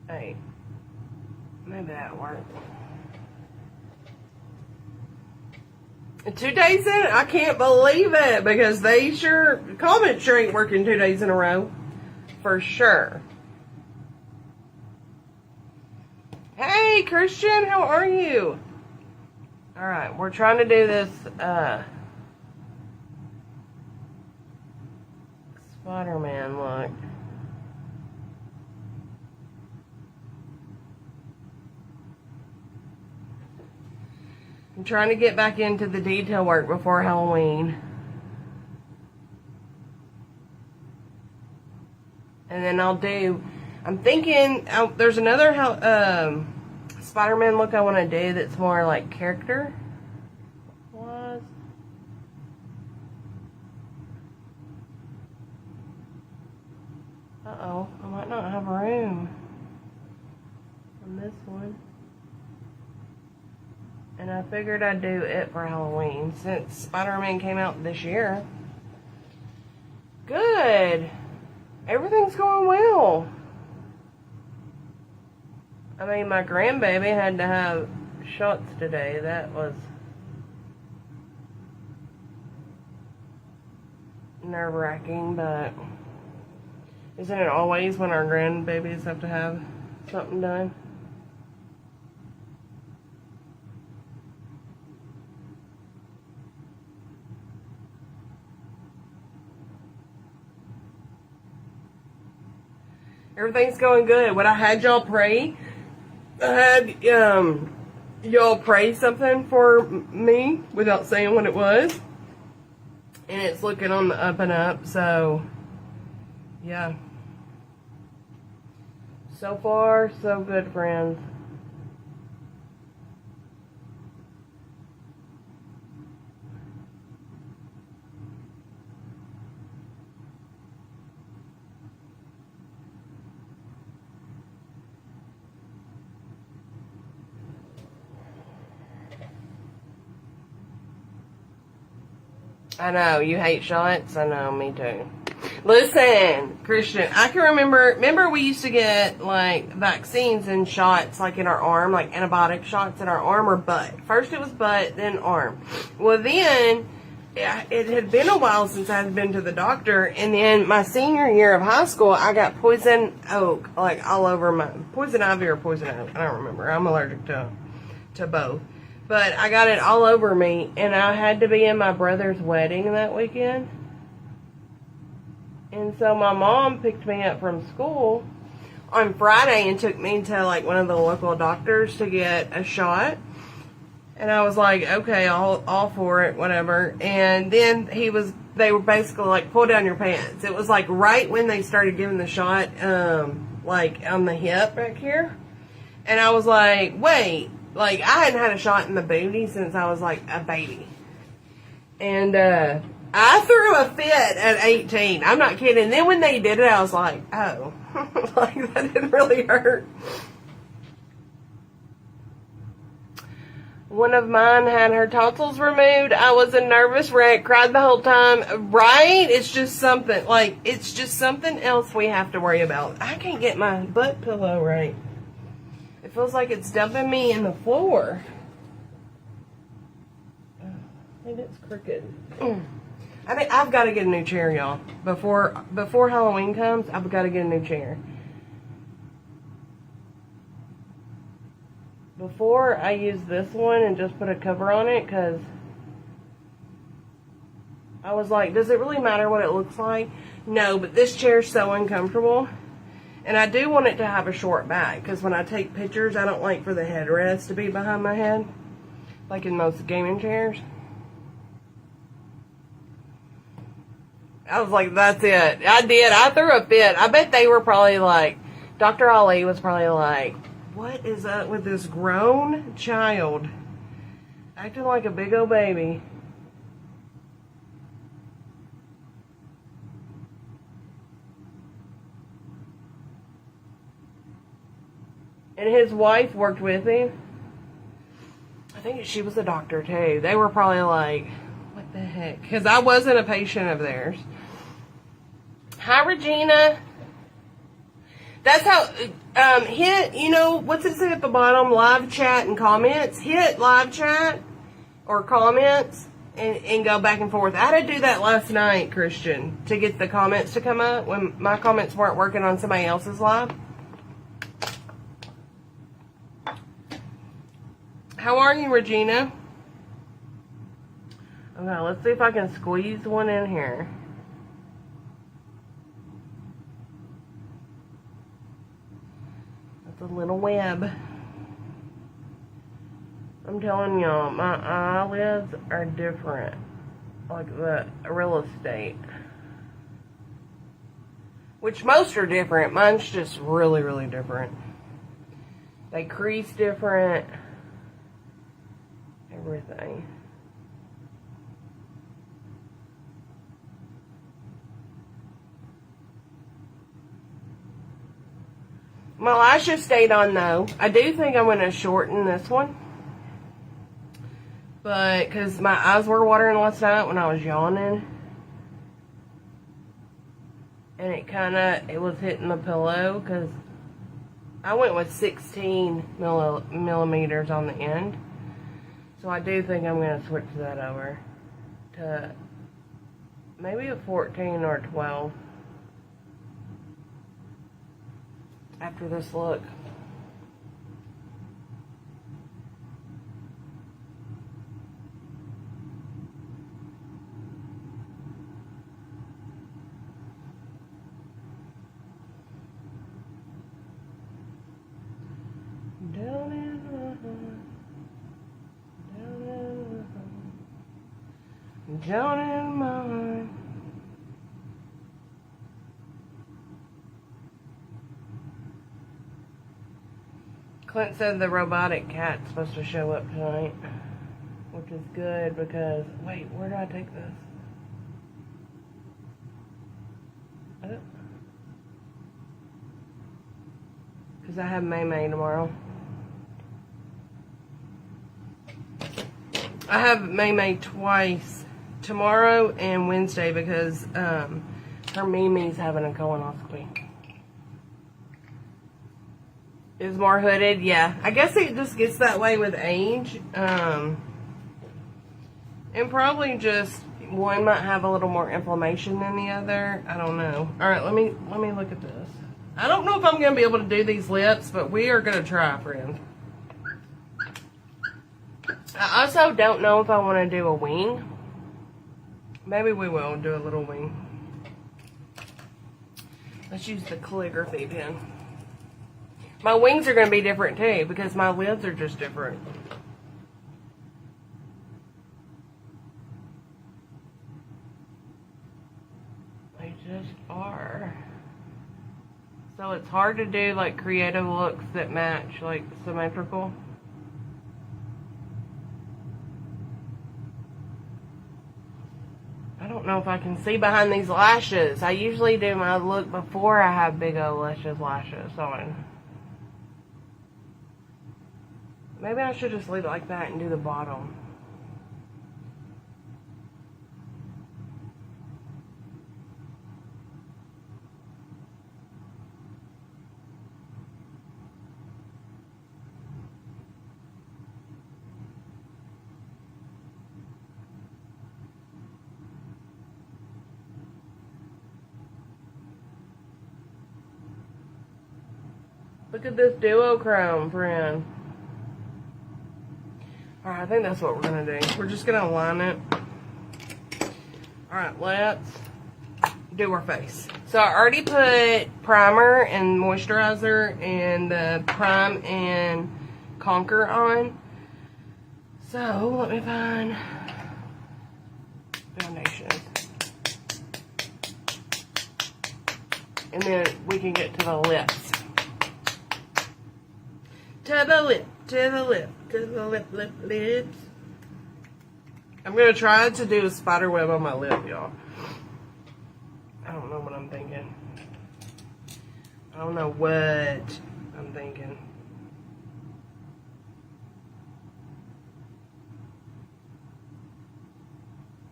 8. Maybe that worked. 2 days in, I can't believe it, because they comments sure ain't working 2 days in a row. For sure. Hey, Christian, how are you? Alright, we're trying to do this, Spiderman look. I'm trying to get back into the detail work before Halloween. And then I'm thinking, there's another Spider-Man look I want to do that's more like character. Was. Uh-oh, I might not have room on this one. And I figured I'd do it for Halloween since Spider-Man came out this year. Good. Everything's going well. I mean, my grandbaby had to have shots today. That was nerve-wracking, but isn't it always when our grandbabies have to have something done? Everything's going good. What I had y'all pray, I had y'all pray something for me without saying what it was. And it's looking on the up and up, so yeah. So far, so good, friends. I know, you hate shots? I know, me too. Listen, Christian, I can remember we used to get, like, vaccines and shots, like, in our arm, like, antibiotic shots in our arm or butt. First it was butt, then arm. Well, then, it had been a while since I had been to the doctor, and then my senior year of high school, I got poison oak, like, all over my, poison ivy or poison oak, I don't remember. I'm allergic to both. But I got it all over me, and I had to be in my brother's wedding that weekend. And so my mom picked me up from school on Friday and took me to, like, one of the local doctors to get a shot. And I was like, okay, all for it, whatever. And then they were basically like, pull down your pants. It was like right when they started giving the shot, like on the hip back here. And I was like, wait. Like, I hadn't had a shot in the booty since I was, like, a baby. And, I threw a fit at 18. I'm not kidding. And then when they did it, I was like, oh. Like, that didn't really hurt. One of mine had her tonsils removed. I was a nervous wreck. Cried the whole time. Right? It's just something. Like, it's just something else we have to worry about. I can't get my butt pillow right. It feels like it's dumping me in the floor. Maybe it's crooked. I think I've got to get a new chair, y'all. Before Halloween comes, I've got to get a new chair. Before I use this one and just put a cover on it, because I was like, does it really matter what it looks like? No, but this chair's so uncomfortable. And I do want it to have a short back, because when I take pictures, I don't like for the headrest to be behind my head, like in most gaming chairs. I was like, that's it. I did. I threw a fit. I bet they were probably like, Dr. Ali was probably like, what is up with this grown child acting like a big old baby? And his wife worked with him. I think she was a doctor too. They were probably like, what the heck? Because I wasn't a patient of theirs. Hi, Regina. That's how, hit, you know, what's it say at the bottom? Live chat and comments. Hit live chat or comments and go back and forth. I had to do that last night, Christian, to get the comments to come up when my comments weren't working on somebody else's live. How are you, Regina? Okay, let's see if I can squeeze one in here. That's a little web. I'm telling y'all, my eyelids are different. Like the real estate. Which most are different. Mine's just really, really different. They crease different. Everything. My lashes stayed on though. I do think I'm going to shorten this one. But, because my eyes were watering last night when I was yawning. And it was hitting the pillow because I went with 16 millimeters on the end. So I do think I'm going to switch that over to maybe a 14 or 12 after this look. Down in my heart. Down in my heart. Clint said the robotic cat's supposed to show up tonight, which is good because, wait, where do I take this? Because I have May May tomorrow. I have May May twice, tomorrow and Wednesday, because her Mimi's having a colonoscopy. Is more hooded, yeah. I guess it just gets that way with age. And probably just one might have a little more inflammation than the other. I don't know. All right, let me look at this. I don't know if I'm going to be able to do these lips, but we are going to try, friends. I also don't know if I want to do a wing. Maybe we will do a little wing. Let's use the calligraphy pen. My wings are going to be different too, because my lids are just different. They just are. So it's hard to do like creative looks that match, like symmetrical. I don't know if I can see behind these lashes. I usually do my look before I have big old lashes on. Maybe I should just leave it like that and do the bottom. Look at this duochrome, friend. Alright, I think that's what we're going to do. We're just going to align it. Alright, let's do her face. So I already put primer and moisturizer and the Prime and Conquer on. So let me find foundations. And then we can get to the lips. To the lip, to the lip, to the lips. I'm going to try to do a spider web on my lip, y'all. I don't know what I'm thinking. I don't know what I'm thinking.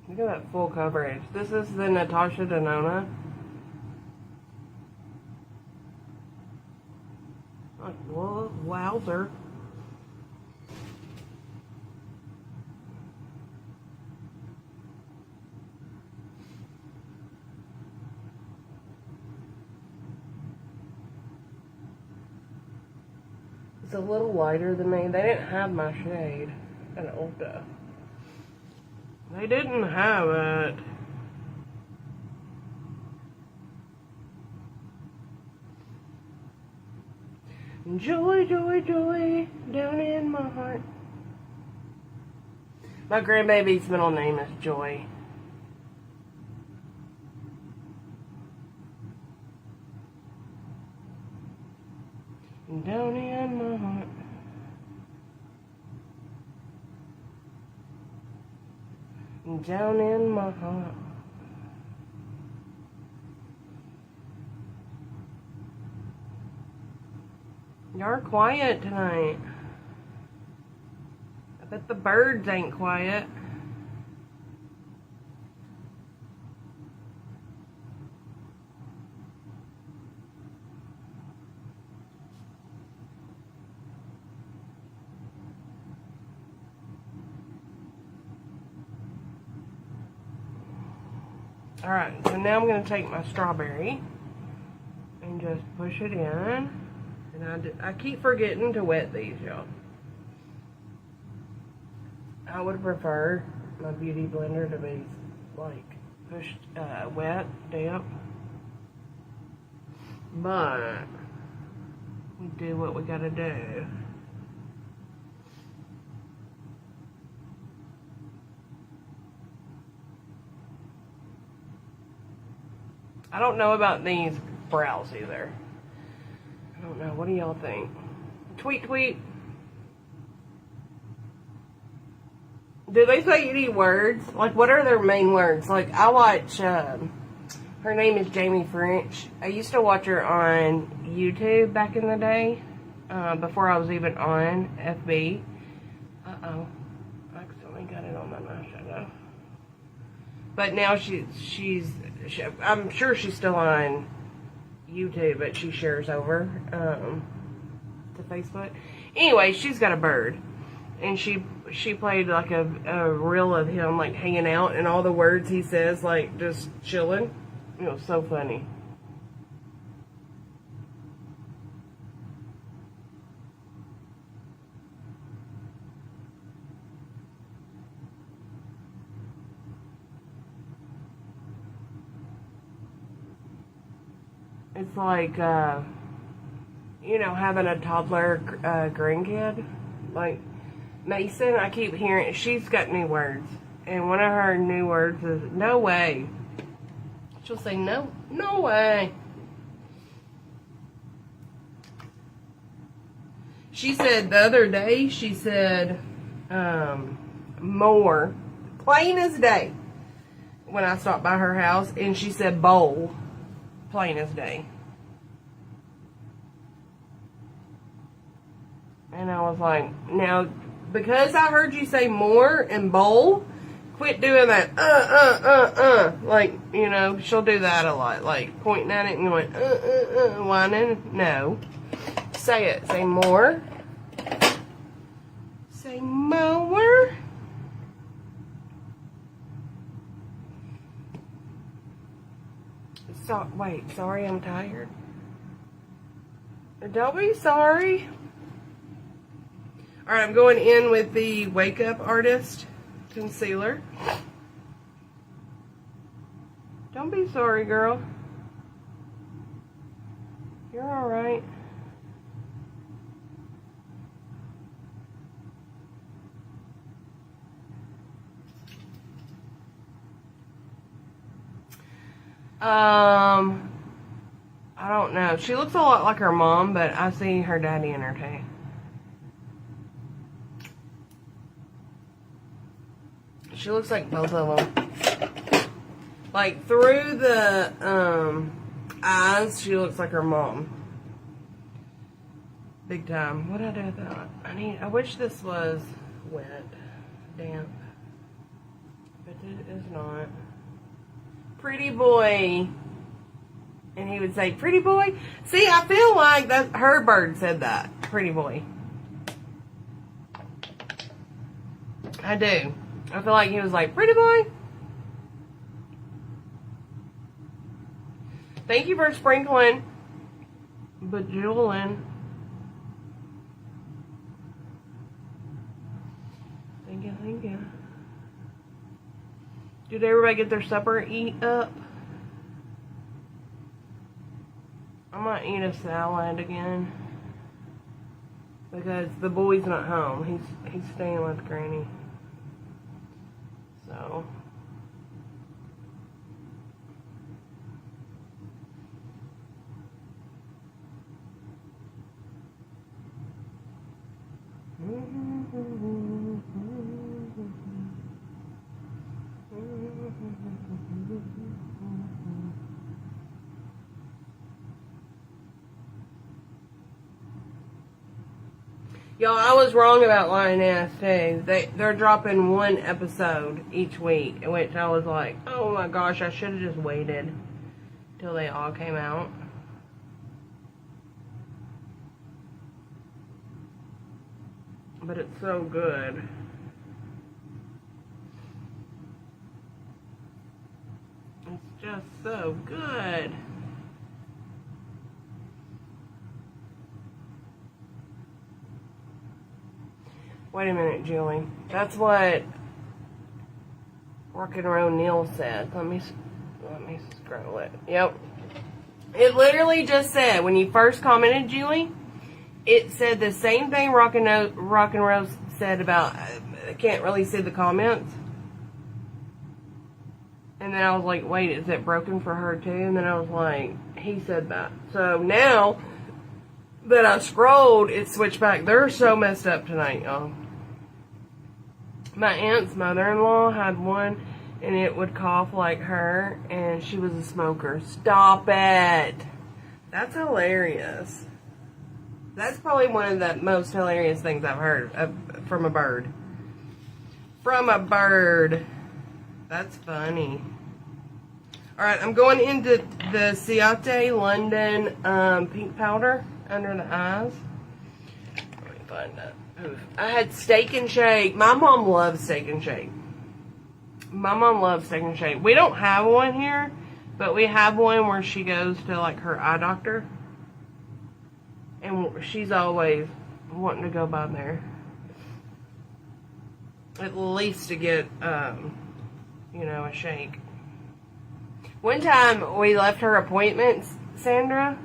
Look at that full coverage. This is the Natasha Denona. Like, whoa, wowzer. It's a little lighter than me. They didn't have my shade at Ulta. They didn't have it. Joy, joy, joy, down in my heart. My grandbaby's middle name is Joy. Down in my heart. Down in my heart. You're quiet tonight. I bet the birds ain't quiet. Alright, so now I'm going to take my strawberry and just push it in. And I keep forgetting to wet these, y'all. I would prefer my beauty blender to be, like, pushed, wet, damp. But we do what we gotta do. I don't know about these brows either. I don't know. What do y'all think? Tweet, tweet. Do they say any words? Like, what are their main words? Like, I watch, her name is Jamie French. I used to watch her on YouTube back in the day, before I was even on FB. Uh-oh. I accidentally got it on my eyeshadow. But now I'm sure she's still on YouTube, but she shares over to Facebook. Anyway, she's got a bird, and she played like a reel of him like hanging out, and all the words he says, like just chilling. It was so funny. It's like, you know, having a toddler grandkid. Like, Mason, I keep hearing, she's got new words. And one of her new words is, no way. She'll say, no way. She said the other day, she said, more. Plain as day. When I stopped by her house, and she said bowl. Plain as day. And I was like, now, because I heard you say more and bowl, quit doing that, like, you know, she'll do that a lot, like, pointing at it and going, whining. No. Say it. Say more. Say more. So, wait, sorry, I'm tired. Don't be sorry. Alright, I'm going in with the Wake Up Artist concealer. Don't be sorry, girl. You're alright. I don't know. She looks a lot like her mom, but I see her daddy in her too. She looks like both of them. Like through the eyes, she looks like her mom. Big time. What did I do with that? I wish this was wet, damp, but it is not. Pretty boy. And he would say, pretty boy. See, I feel like that her bird said that. Pretty boy. I do. I feel like he was like, pretty boy. Thank you for sprinkling. Bajillin. Thank you, thank you. Did everybody get their supper eat up? I might eat a salad again. Because the boy's not home. He's staying with Granny. So. Y'all, I was wrong about Lioness too. They're dropping one episode each week, which I was like, oh my gosh, I should have just waited till they all came out. But it's so good. It's just so good. Wait a minute, Julie. That's what Rock and Roll Neil said. Let me scroll it. Yep. It literally just said, when you first commented, Julie, it said the same thing Rock and Roll said about, I can't really see the comments. And then I was like, wait, is it broken for her too? And then I was like, he said that. So now that I scrolled, it switched back. They're so messed up tonight, y'all. My aunt's mother-in-law had one, and it would cough like her, and she was a smoker. Stop it. That's hilarious. That's probably one of the most hilarious things I've heard from a bird. From a bird. That's funny. Alright, I'm going into the Ciate London pink powder under the eyes. Let me find that. Oof. I had Steak and Shake. My mom loves Steak and Shake. My mom loves Steak and Shake. We don't have one here, but we have one where she goes to like her eye doctor. And she's always wanting to go by there. At least to get, you know, a shake. One time we left her appointment, Sandra,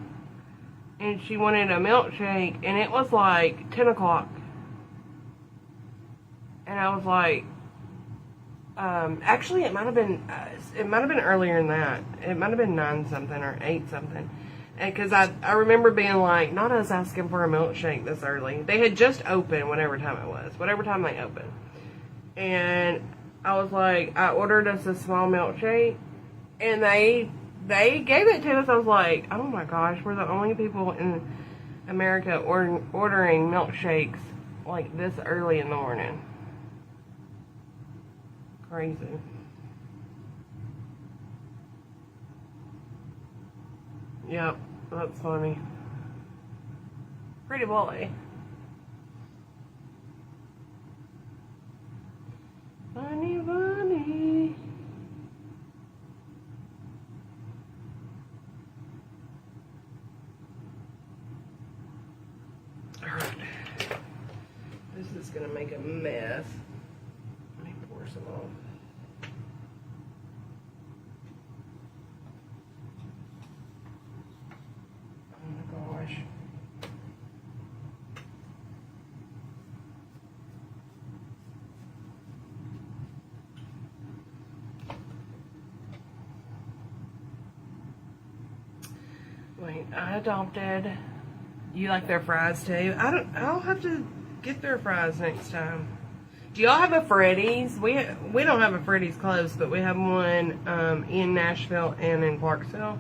and she wanted a milkshake, and it was like 10 o'clock. And I was like, actually it might have been earlier than that. It might have been 9 something or 8 something. And because I remember being like, not us asking for a milkshake this early. They had just opened whatever time it was, whatever time they opened. And I was like, I ordered us a small milkshake, and they gave it to us. I was like, oh my gosh, we're the only people in America ordering milkshakes like this early in the morning. Crazy. Yep, that's funny. Pretty boy. Funny, funny. Alright. This is gonna make a mess. Let me pour some off. I adopted. You like their fries too? I'll have to get their fries next time. Do y'all have a Freddy's? We don't have a Freddy's close, but we have one in Nashville and in Clarksville.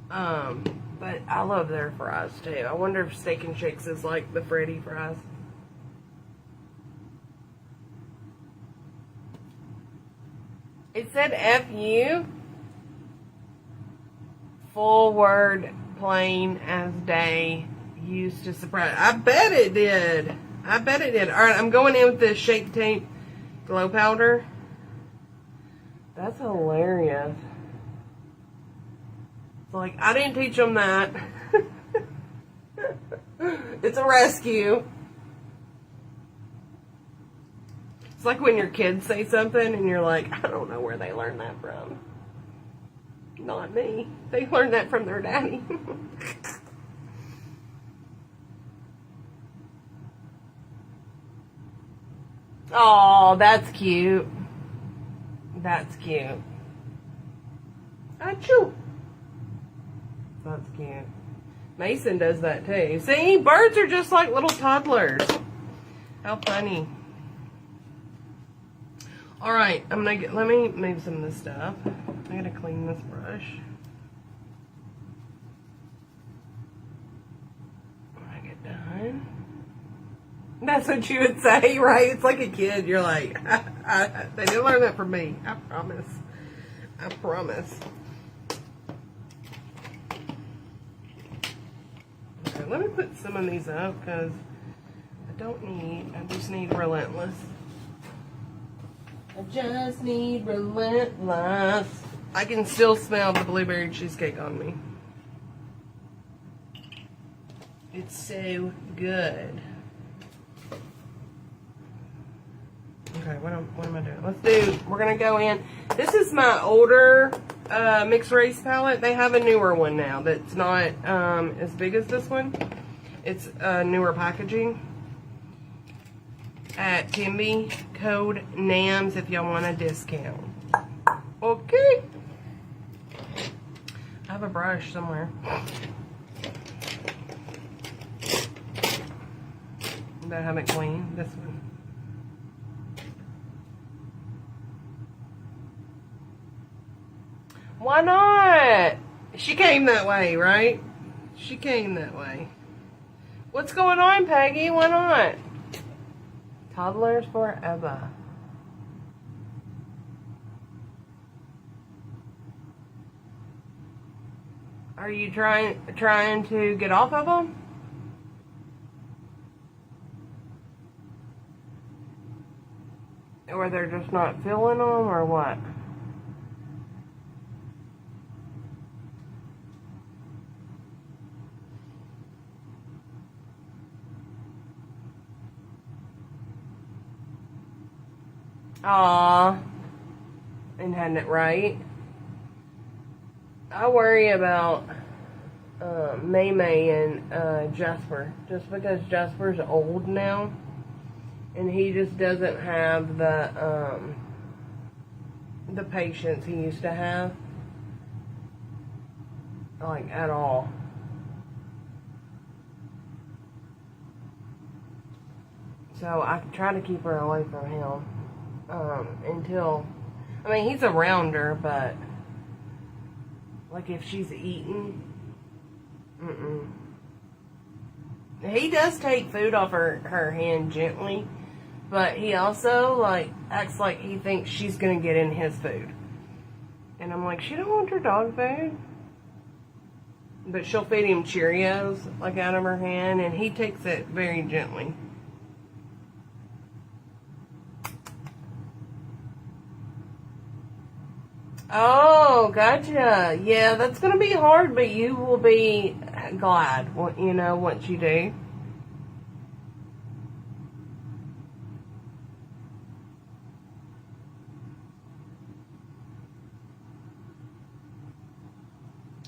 But I love their fries too. I wonder if Steak and Shakes is like the Freddy fries. It said F-U. Full word, plain as day, used to surprise. I bet it did. I bet it did. Alright, I'm going in with the Shake Tape Glow Powder. That's hilarious. It's like, I didn't teach them that. It's a rescue. It's like when your kids say something and you're like, I don't know where they learned that from. Not me. They learned that from their daddy. Oh, that's cute. That's cute. Achoo. That's cute. Mason does that too. See, birds are just like little toddlers. How funny. Alright, let me move some of this stuff. I gotta clean this brush. When I get done. That's what you would say, right? It's like a kid. You're like, they didn't learn that from me. I promise. I promise. Okay, let me put some of these up because I just need Relentless. I just need Relentless. I can still smell the blueberry cheesecake on me. It's so good. Okay, what am I doing? We're going to go in. This is my older mixed race palette. They have a newer one now that's not as big as this one. It's newer packaging. At Timby, code NAMS if y'all want a discount. Okay. I have a brush somewhere. That I haven't cleaned. This one. Why not? She came that way, right? She came that way. What's going on, Peggy? Why not? Toddlers forever. Are you trying to get off of them? Or they're just not feeling them, or what? Aww. And hadn't it right. I worry about May May and Jasper. Just because Jasper's old now. And he just doesn't have the patience he used to have. Like, at all. So I try to keep her away from him. Until, I mean, he's around her, but like if she's eating, He does take food off her hand gently, but he also like acts like he thinks she's gonna get in his food. And I'm like, she don't want her dog food. But she'll feed him Cheerios like out of her hand, and he takes it very gently. Oh, gotcha. Yeah, that's going to be hard, but you will be glad, you know, once you do.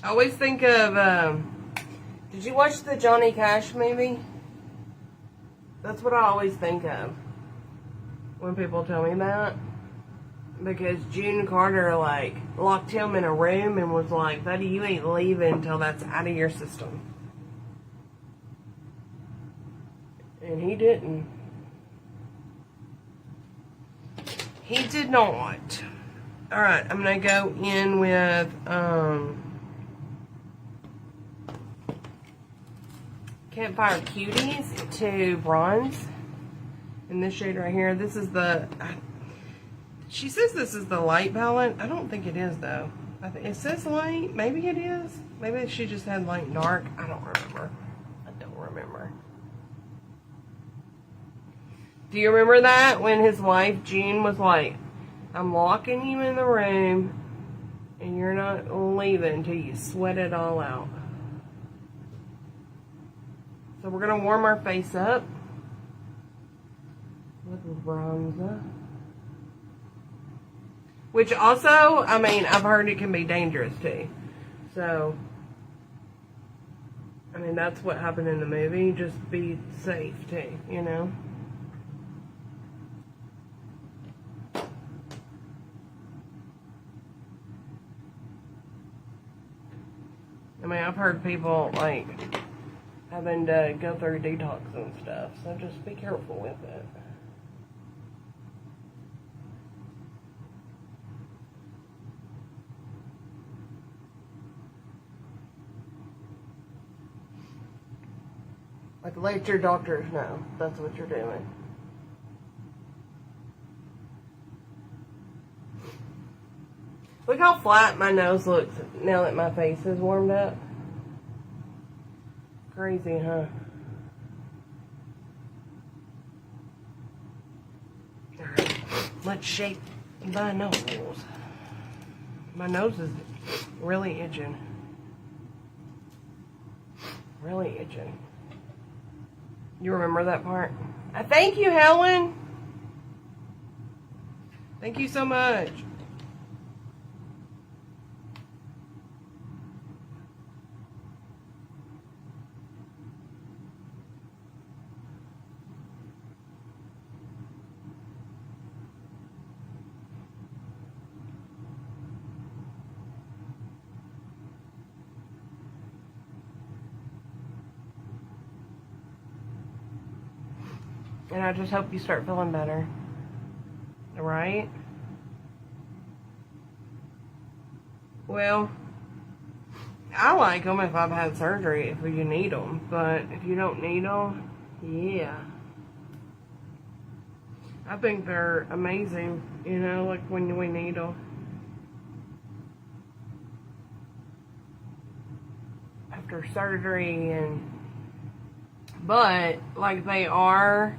I always think of, did you watch the Johnny Cash movie? That's what I always think of when people tell me that. because June Carter, like, locked him in a room and was like, buddy, you ain't leaving until that's out of your system. And he didn't. He did not. Alright, I'm going to go in with, Campfire Cuties to bronze. In this shade right here. This is the... She says this is the light palette. I don't think it is, though. It says light. Maybe it is. Maybe she just had light and dark. I don't remember. I don't remember. Do you remember that? When his wife, June, was like, I'm locking you in the room, and you're not leaving until you sweat it all out. So we're going to warm our face up with bronzer. Which also, I mean, I've heard it can be dangerous too. So, I mean, that's what happened in the movie. Just be safe too, you know? I mean, I've heard people, like, having to go through detox and stuff. So just be careful with it. Like, let your doctors know that's what you're doing. Look how flat my nose looks now that my face is warmed up. Crazy, huh? Alright, let's shape my nose. My nose is really itching. Really itching. You remember that part? Thank you, Helen. Thank you so much. And I just hope you start feeling better. Alright? Well, I like them if I've had surgery, if you need them. But if you don't need them, yeah. I think they're amazing, you know, like when we need them. After surgery and... But, like, they are...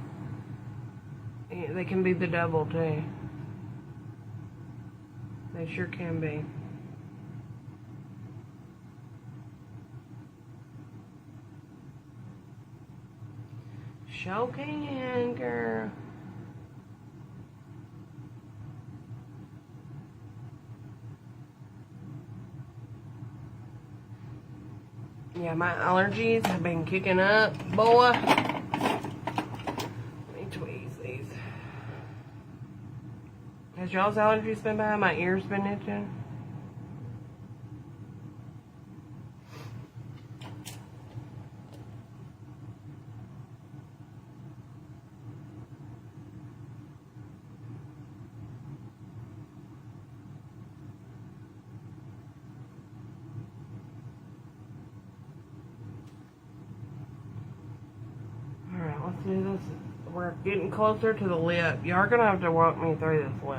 They can be the devil, too. They sure can be. Sure can, girl. Yeah, my allergies have been kicking up, boy. Has y'all's allergies been bad? My ears been itching? Alright, let's do this. We're getting closer to the lip. Y'all are gonna have to walk me through this lip.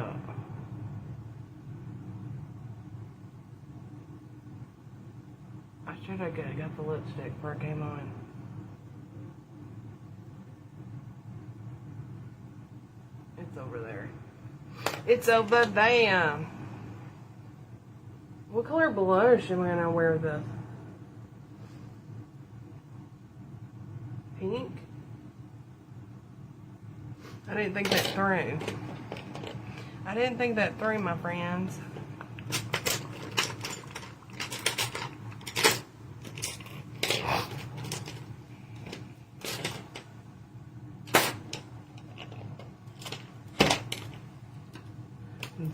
I should have got the lipstick before it came on. It's over there. It's over there. What color blush am I gonna wear with this? Pink? I didn't think that through. I didn't think that through, my friends.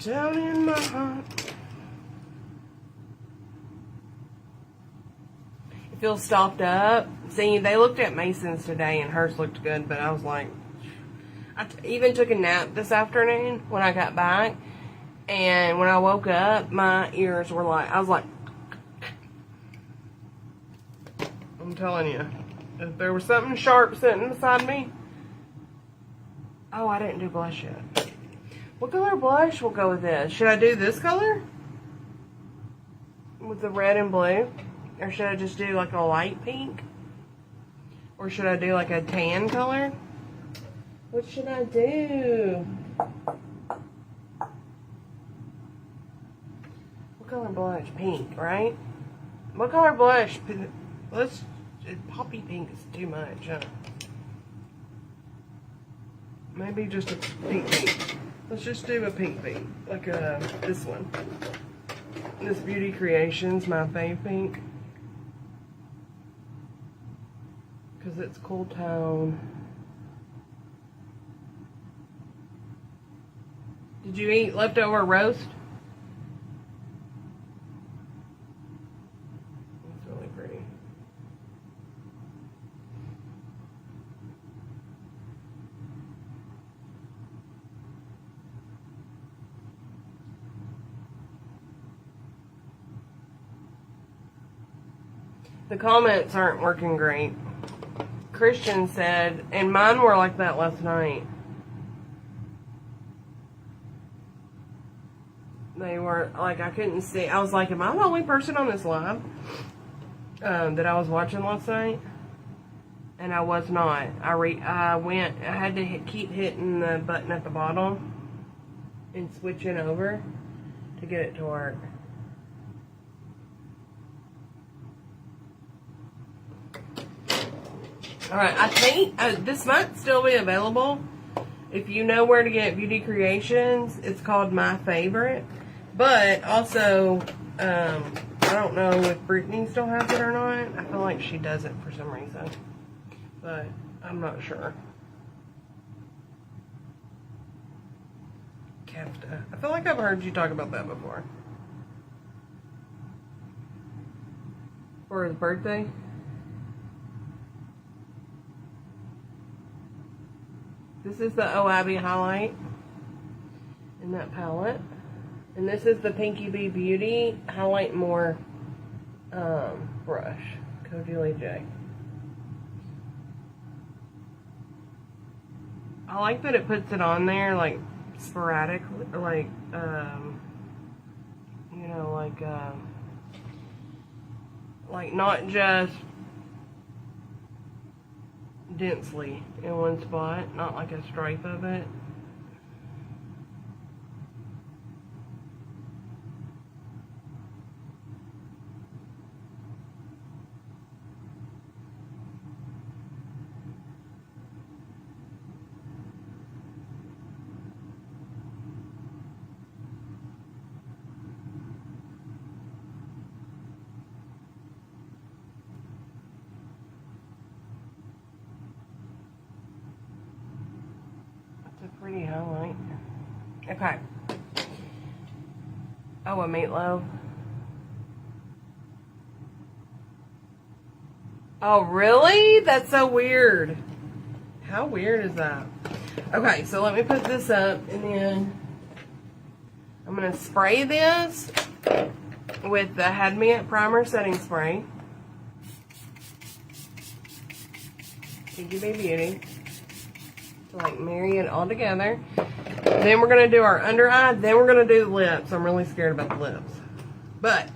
Down in my heart. It feels stopped up. See, they looked at Mason's today and hers looked good, but I was like, I even took a nap this afternoon when I got back. And when I woke up, my ears were like, I was like, I'm telling you, if there was something sharp sitting beside me. Oh, I didn't do blush yet. What color blush will go with this? Should I do this color? With the red and blue? Or should I just do like a light pink? Or should I do like a tan color? What should I do? What color blush? Pink, right? What color blush? Let's... Poppy pink is too much, huh? Maybe just a pink pink. Let's just do a pink pink. Like this one. This Beauty Creations, my fave pink. Because it's cool tone. Did you eat leftover roast? That's really pretty. The comments aren't working great. Christian said, and mine were like that last night. They were like, I couldn't see. I was like, am I the only person on this live that I was watching last night? And I was not. I had to keep hitting the button at the bottom and switching over to get it to work. Alright, I think this might still be available. If you know where to get Beauty Creations, it's called My Favorite. But also, I don't know if Brittany still has it or not. I feel like she doesn't for some reason. But I'm not sure. Kefta. I feel like I've heard you talk about that before. For his birthday. This is the Oh Abby highlight in that palette. And this is the Pinky Bee Beauty Highlight More brush. Code Julie J. I like that it puts it on there like sporadically, like, you know, like not just densely in one spot, not like a stripe of it. Pretty highlight. Okay. Oh, a meatloaf. Oh, really? That's so weird. How weird is that? Okay, so let me put this up and then I'm going to spray this with the Had Me at Primer Setting Spray. Pinky Bee Beauty. To like marry it all together. Then we're going to do our under eye. Then we're going to do the lips. I'm really scared about the lips. But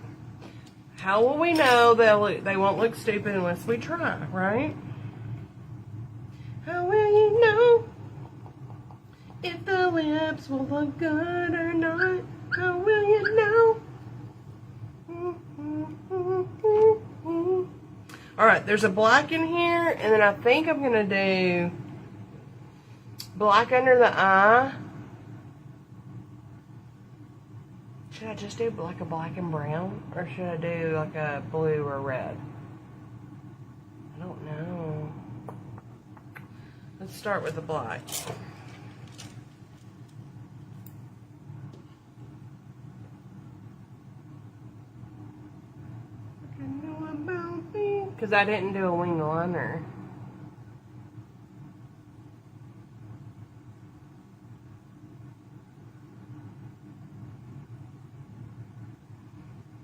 how will we know they won't look stupid unless we try, right? How will you know if the lips will look good or not? How will you know? Alright, there's a black in here. And then I think I'm going to do black under the eye. Should I just do like a black and brown? Or should I do like a blue or red? I don't know. Let's start with the black. Because I didn't do a wing liner.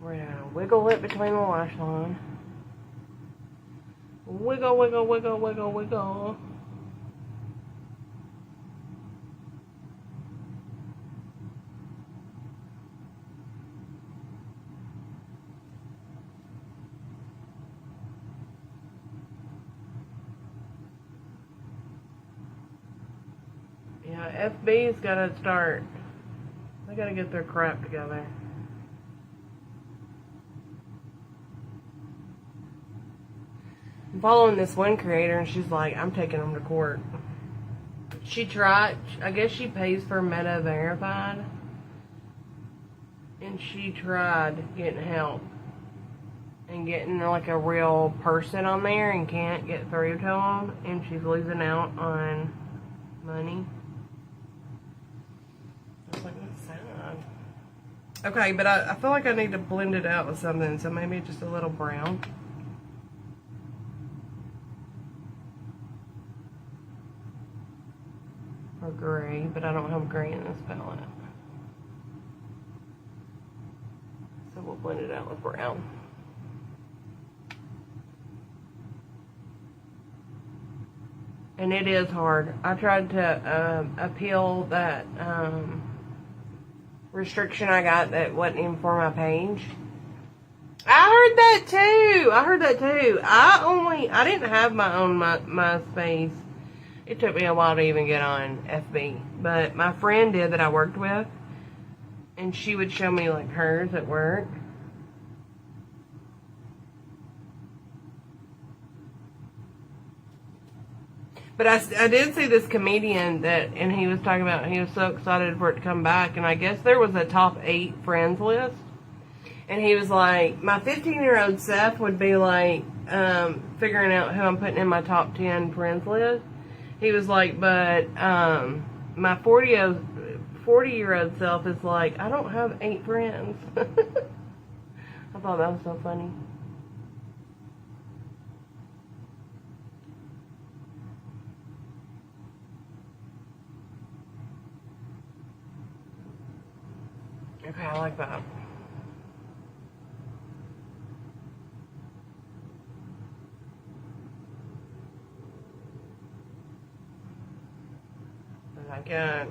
We're going to wiggle it between the lash line. Wiggle, wiggle, wiggle, wiggle, wiggle. Yeah, FB's got to start. They got to get their crap together. I'm following this one creator, and she's like, I'm taking them to court. She tried, I guess she pays for Meta Verified, and she tried getting help and getting like a real person on there and can't get through to them, and she's losing out on money. I was like, that's sad. Okay, but I feel like I need to blend it out with something, so maybe just a little brown. Or gray, but I don't have gray in this palette. So we'll blend it out with brown. And it is hard. I tried to appeal that restriction I got that wasn't even for my page. I heard that too. I didn't have my own MySpace. It took me a while to even get on FB, but my friend did that I worked with, and she would show me like hers at work. But I did see this comedian and he was talking about, he was so excited for it to come back, and I guess there was a top 8 friends list, and he was like, my 15-year-old self would be like figuring out who I'm putting in my top 10 friends list. He was like, but my 40-year-old self is like, I don't have 8 friends. I thought that was so funny. Okay, I like that. I like it.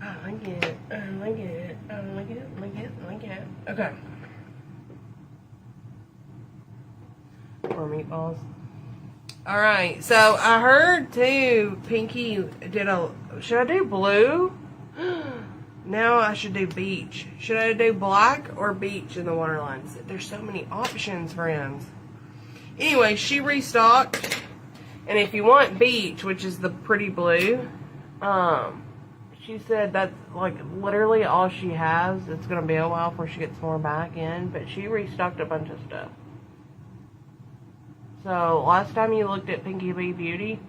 I like it. I like it. I like it. Like it. Like it. Okay. More meatballs. Alright, so I heard too, Pinky did should I do blue? Now I should do beach. Should I do black or beach in the waterlines? There's so many options, friends. Anyway, she restocked. And if you want beach, which is the pretty blue, she said that's like literally all she has. It's going to be a while before she gets more back in. But she restocked a bunch of stuff. So last time you looked at Pinky Bee Beauty,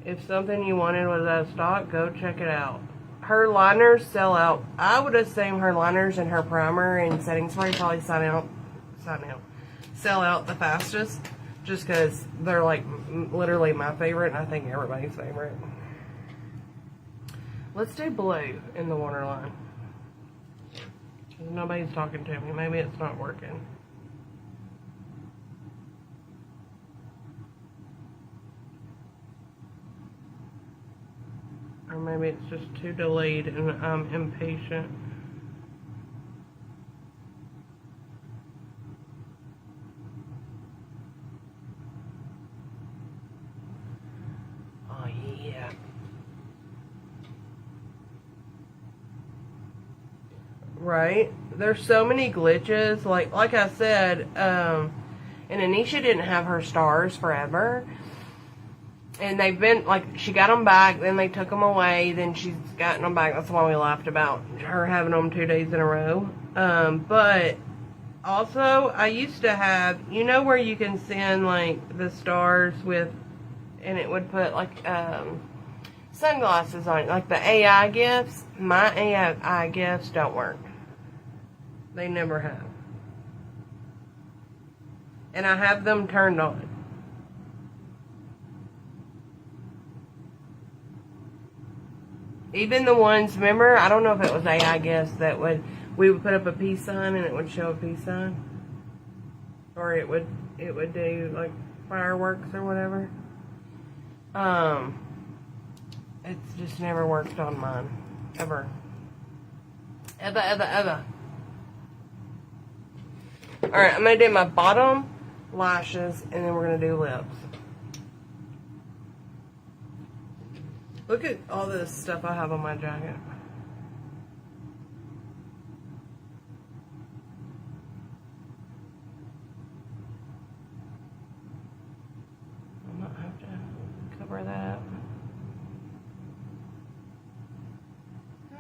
if something you wanted was out of stock, go check it out. Her liners sell out. I would assume her liners and her primer and setting spray probably sell out the fastest, just because they're like literally my favorite, and I think everybody's favorite. Let's do blue in the waterline. Nobody's talking to me. Maybe it's not working. Or maybe it's just too delayed and I'm impatient. Oh yeah. Right? There's so many glitches. Like I said, and Anisha didn't have her stars forever. And they've been, like, she got them back, then they took them away, then she's gotten them back. That's why we laughed about her having them 2 days in a row. But also, I used to have, you know where you can send, like, the stars with, and it would put, like, sunglasses on it, like the AI gifts. My AI gifts don't work. They never have. And I have them turned on. Even the ones, remember, I don't know if it was AI guess that we would put up a peace sign and it would show a peace sign. Or it would do like fireworks or whatever. It's just never worked on mine. Ever. Ever. Alright, I'm going to do my bottom lashes and then we're going to do lips. Look at all this stuff I have on my jacket. I might have to cover that up.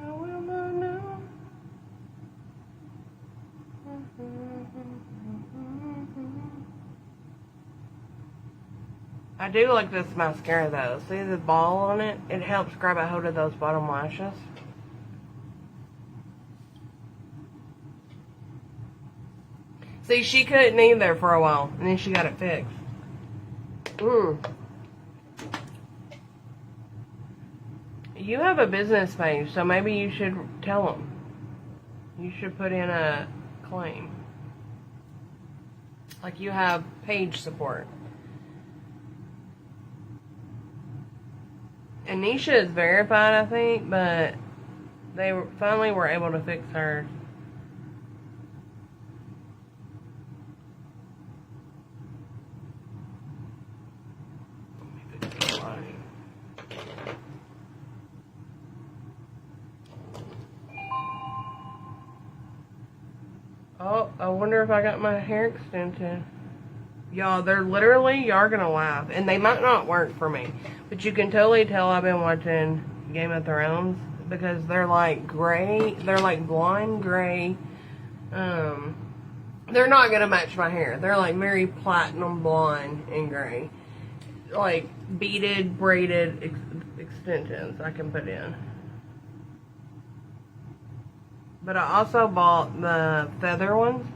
I will not know. I do like this mascara though. See the ball on it? It helps grab a hold of those bottom lashes. See, she couldn't either for a while, and then she got it fixed. You have a business page, so maybe you should tell them. You should put in a claim. Like you have page support. Anisha is verified, I think, but they finally were able to fix hers. Oh, I wonder if I got my hair extension. Y'all, they're literally, y'all gonna laugh. And they might not work for me. But you can totally tell I've been watching Game of Thrones. Because they're like gray. They're like blonde gray. They're not gonna match my hair. They're like very platinum blonde and gray. Like beaded, braided extensions I can put in. But I also bought the feather ones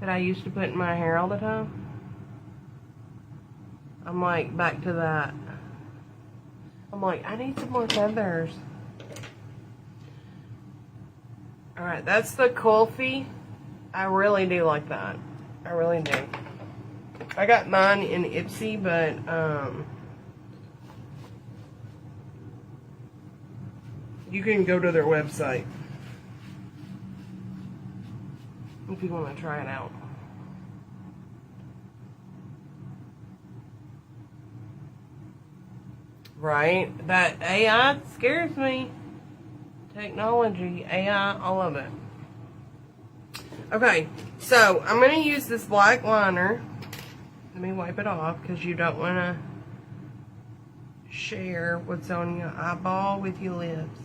that I used to put in my hair all the time. I'm like back to that. I'm like, I need some more feathers. Alright, that's the Kulfi. I really do like that. I really do. I got mine in Ipsy, but you can go to their website if you want to try it out. Right? That AI scares me. Technology, AI, all of it. Okay, so I'm going to use this black liner. Let me wipe it off because you don't want to share what's on your eyeball with your lips.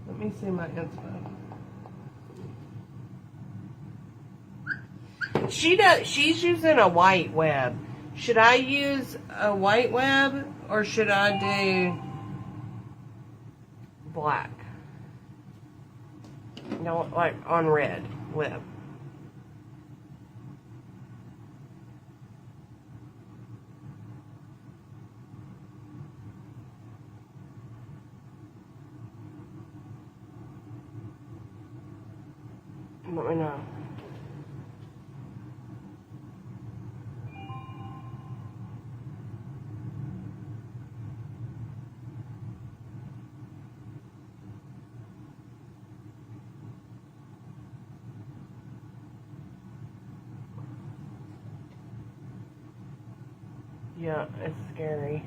Let me see my inspo. She's using a white web. Should I use a white web or should I do black? No, like on red web. Let me know. Yeah, it's scary.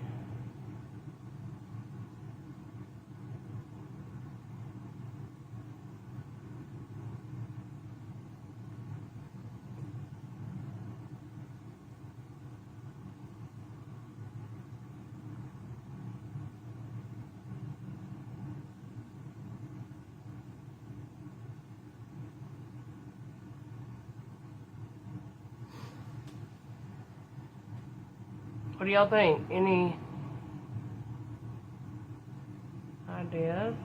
What do y'all think? Any ideas?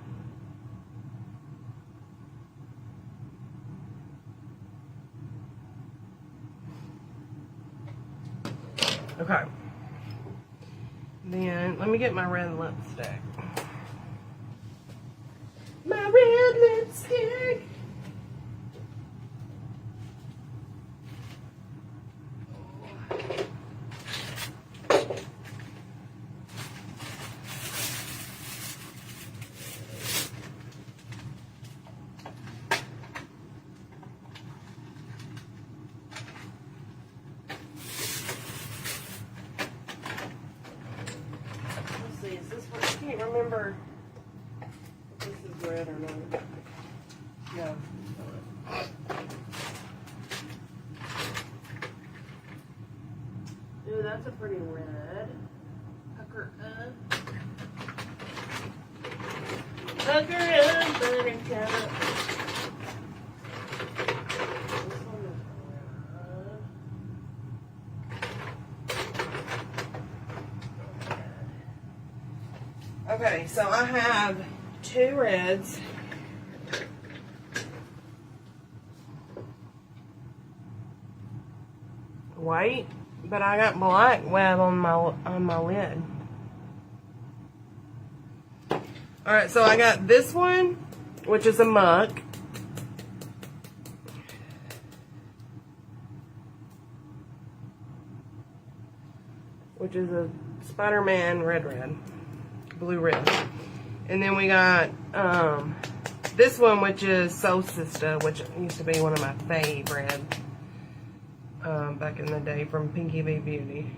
Okay. Then, let me get my red lipstick. My red lipstick. Is this what? I can't remember if this is red or not. No. Ooh, that's a pretty red. Pucker up. Pucker up, buttercup. This one is red. Okay, so I have 2 reds. White, but I got black web on my lid. Alright, so I got this one, which is a muck. Which is a Spiderman red. Blue red. And then we got this one, which is Soul Sister, which used to be one of my favorites back in the day from Pinky Bee Beauty.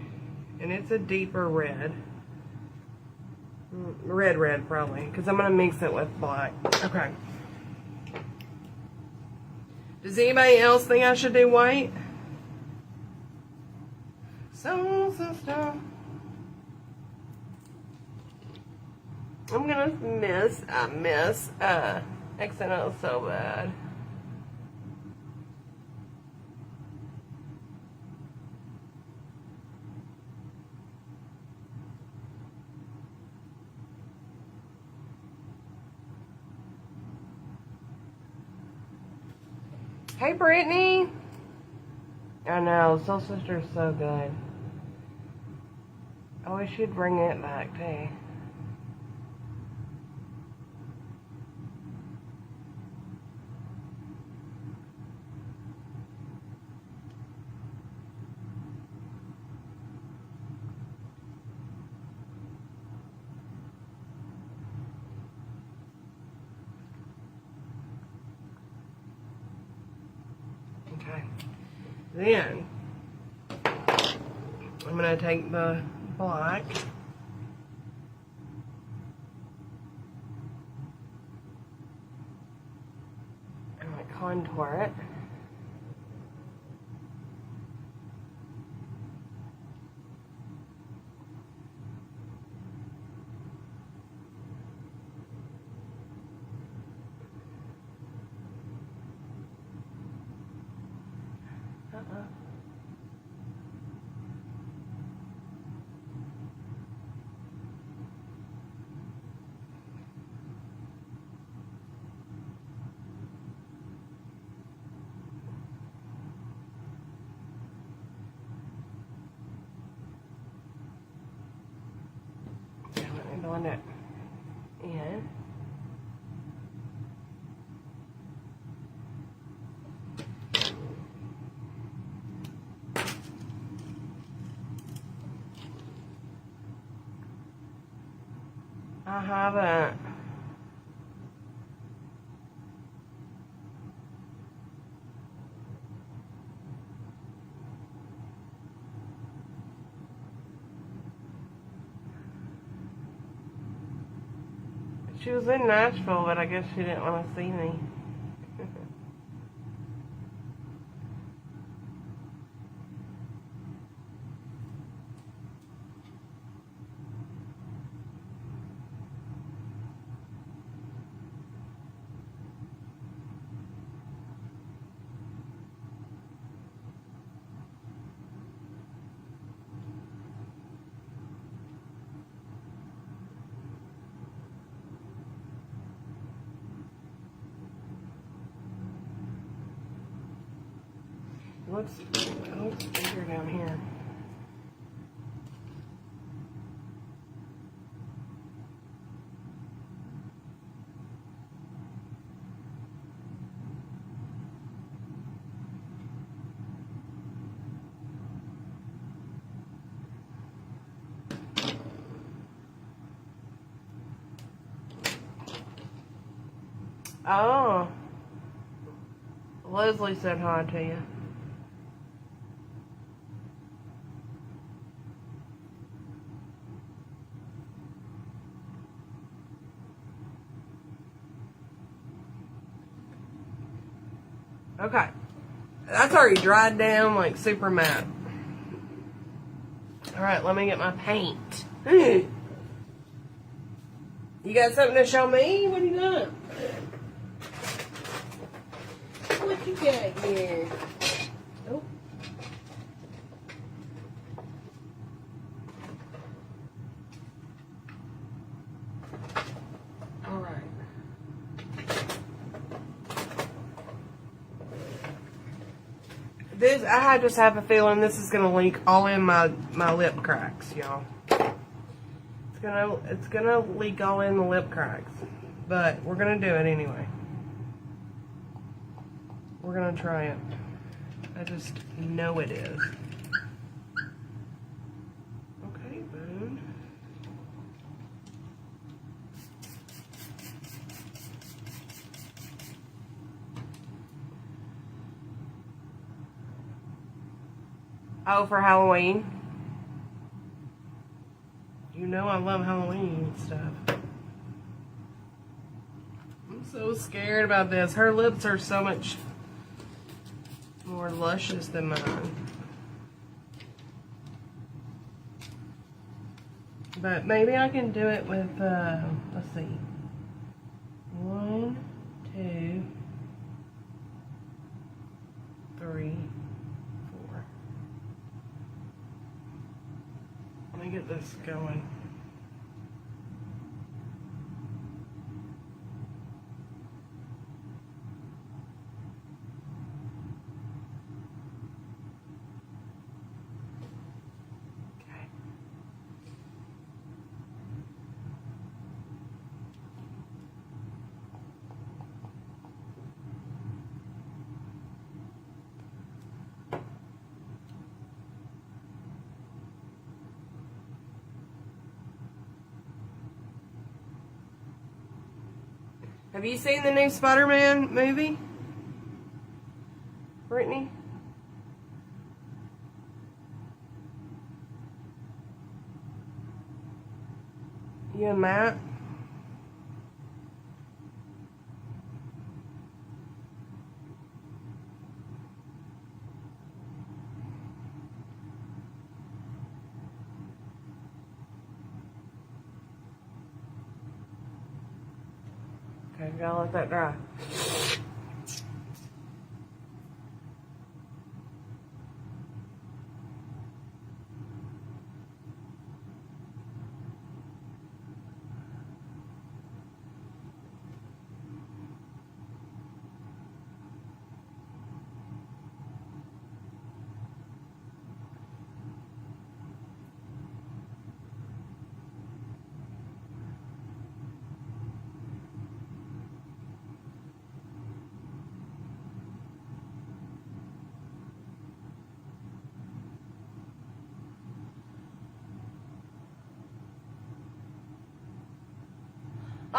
And it's a deeper red. Red probably, because I'm going to mix it with black. Okay. Does anybody else think I should do white? Soul Sister. I'm gonna miss XNL so bad. Hey Brittany! I know, Soul Sister is so good. I wish you'd bring it back too. Okay. Then I'm going to take the black and like contour it. Blend it in. I haven't. She was in Nashville, but I guess she didn't want to see me. It looks bigger down here. Oh. Leslie said hi to you. Okay. That's already dried down like super matte. Alright, let me get my paint. You got something to show me? What do you got? What you got here? Oh. Alright. This, I just have a feeling this is gonna leak all in my lip cracks, y'all. It's gonna leak all in the lip cracks, but we're gonna do it anyway. We're gonna try it. I just know it is. Okay, boom. Oh, for Halloween. You know I love Halloween stuff. I'm so scared about this. Her lips are so much more luscious than mine. But maybe I can do it with, let's see. 1, 2, 3, 4. Let me get this going. Have you seen the new Spiderman movie, Brittany? You and Matt? Okay, gotta let that dry.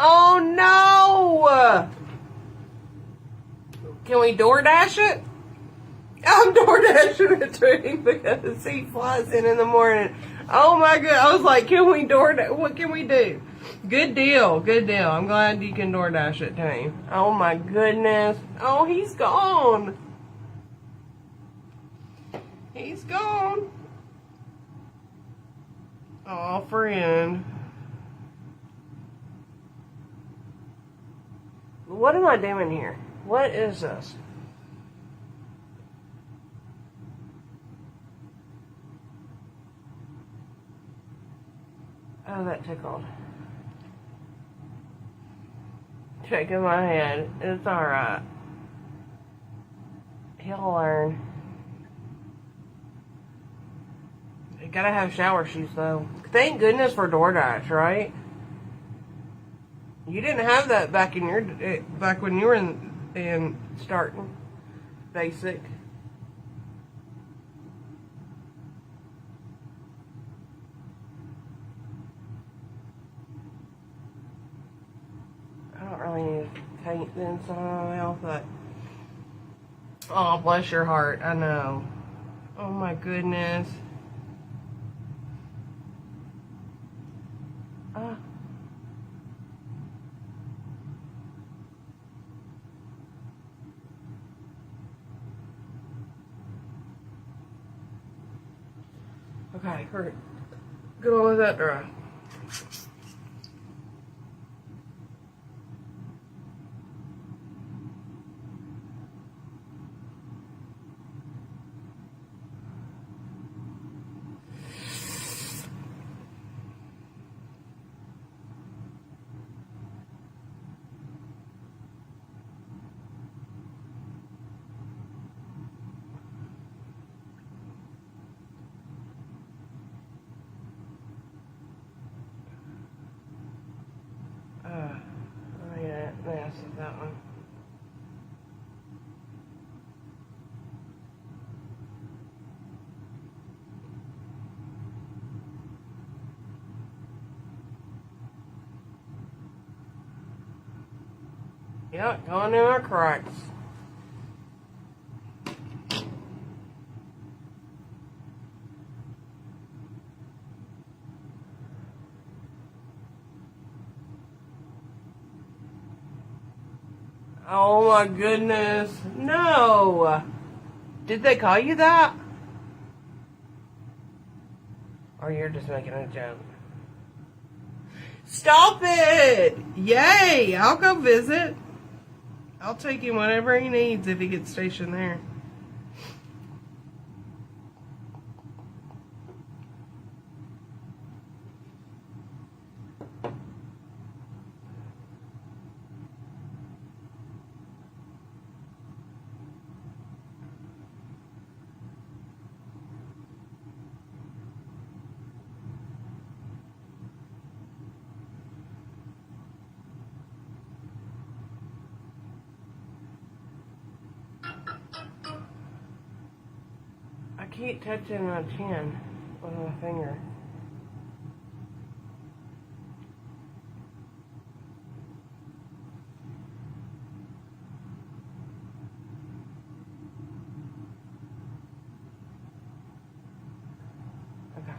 Oh no! Can we DoorDash it? I'm DoorDashing it to him because he flies in the morning. Oh my god! I was like, can we DoorDash? What can we do? Good deal, good deal. I'm glad you can DoorDash it to him. Oh my goodness! Oh, he's gone. He's gone. Oh, friend. What am I doing here? What is this? Oh, that tickled. Shaking my head. It's alright. He'll learn. You gotta have shower shoes though. Thank goodness for DoorDash, right? You didn't have that back in your back when you were in starting basic. I don't really need to paint like the inside of my mouth, but oh, bless your heart. I know. Oh my goodness. Okay, hurry. Get all of that dry. Mess with that one. Yep, going in our cracks. Oh my goodness. No. Did they call you that? Or you're just making a joke? Stop it! Yay! I'll go visit. I'll take him whatever he needs if he gets stationed there. I keep touching my chin with my finger. Okay.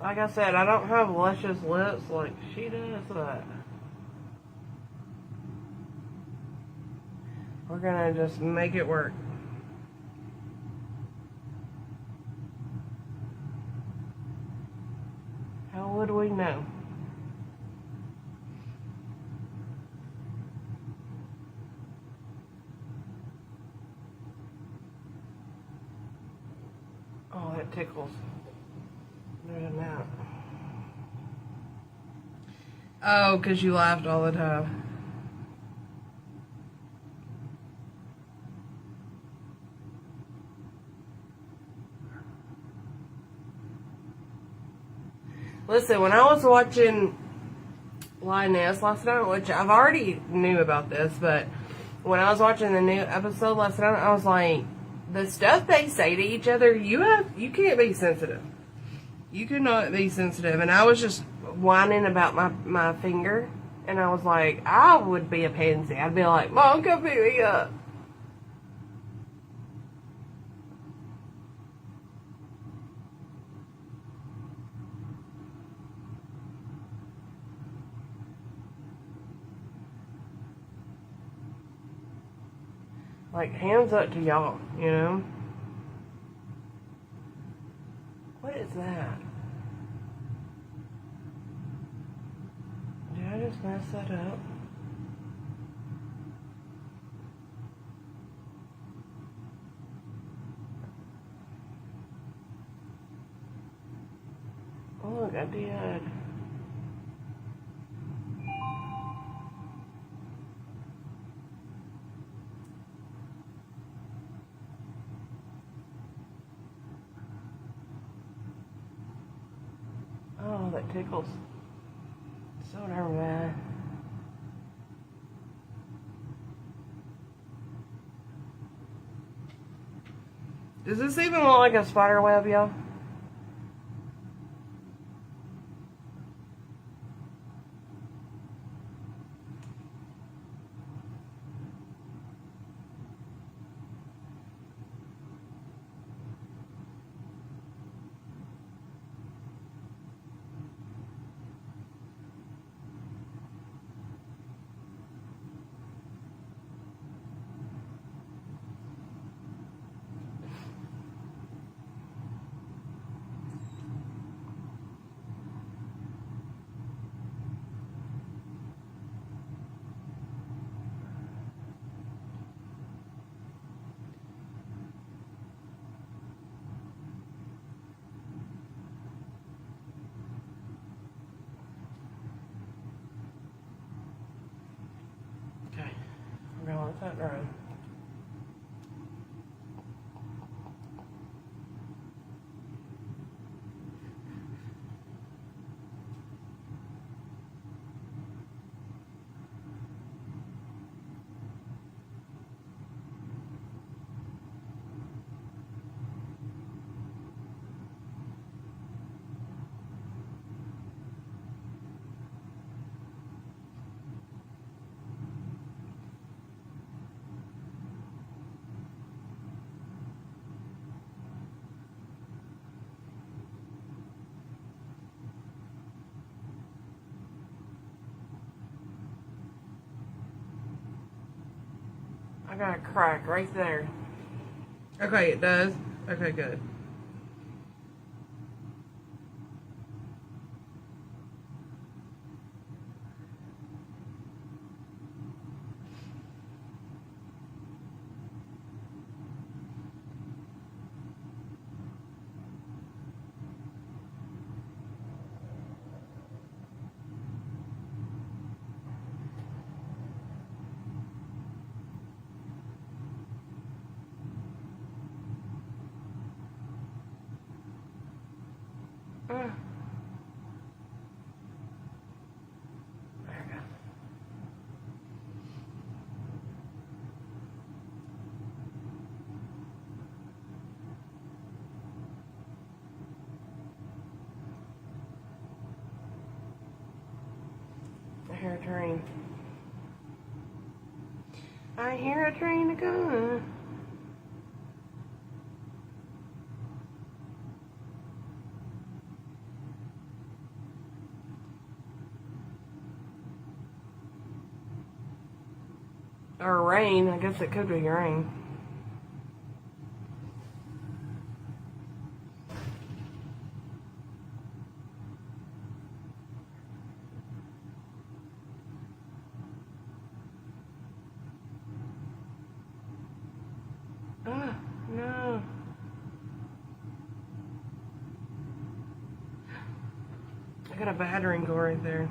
Like I said, I don't have luscious lips like she does, but we're gonna just make it work. How would we know? Oh, that tickles. Doing that. Oh, because you laughed all the time. Listen, when I was watching Lioness last night, which I've already knew about this, but when I was watching the new episode last night, I was like, the stuff they say to each other, you can't be sensitive. You cannot be sensitive. And I was just whining about my finger. And I was like, I would be a pansy. I'd be like, Mom, come pick me up. Like, hands up to y'all, you know? What is that? Did I just mess that up? Oh, look, I did. Oh, that tickles. So darn bad. Does this even look like a spider web, y'all? Okay, we're gonna let that dry. I got a crack right there. Okay, it does. Okay, good. There we go. I hear a train. I hear a train coming. Or rain. I guess it could be rain. Oh, no. I got a battering go right there.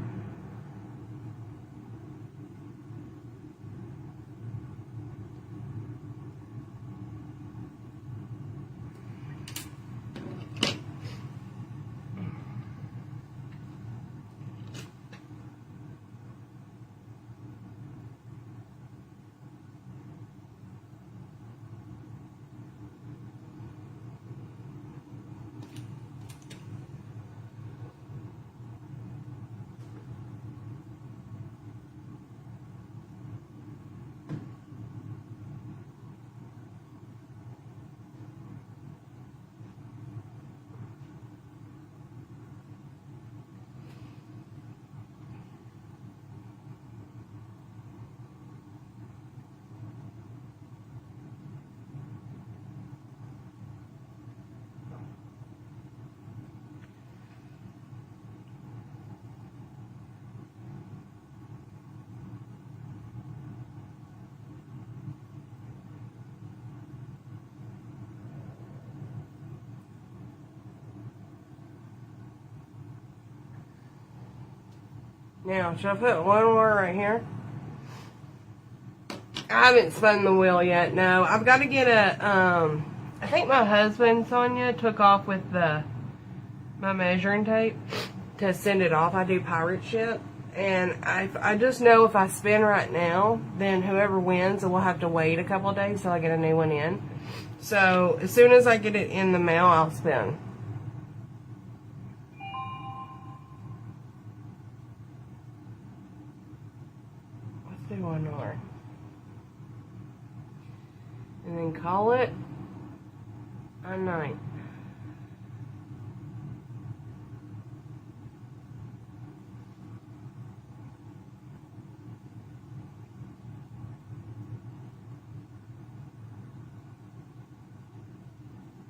Now, should I put one more right here? I haven't spun the wheel yet. No, I've got to get a, I think my husband, Sonia, took off with my measuring tape to send it off. I do pirate ship. And I just know if I spin right now, then whoever wins will have to wait a couple of days till I get a new one in. So as soon as I get it in the mail, I'll spin. Let's do one more. And then call it a night.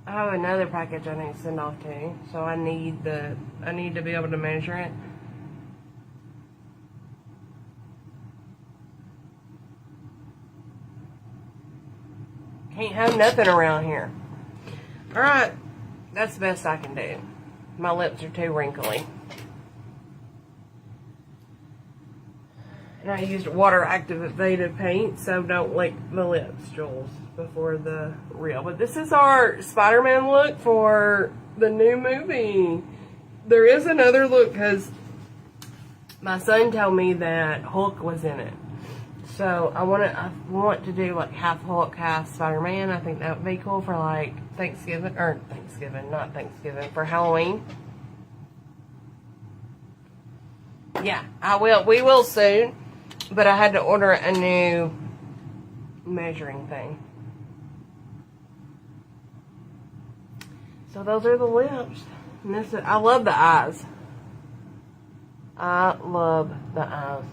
I have another package I need to send off to, so I need to be able to measure it. Can't have nothing around here. Alright, that's the best I can do. My lips are too wrinkly. And I used water activated paint, so don't lick the lips, Jules, before the reel. But this is our Spider-Man look for the new movie. There is another look because my son told me that Hulk was in it. So I want to do like half Hulk, half Spider-Man. I think that would be cool for like for Halloween. Yeah, I will. We will soon. But I had to order a new measuring thing. So those are the lips. And this is, I love the eyes. I love the eyes.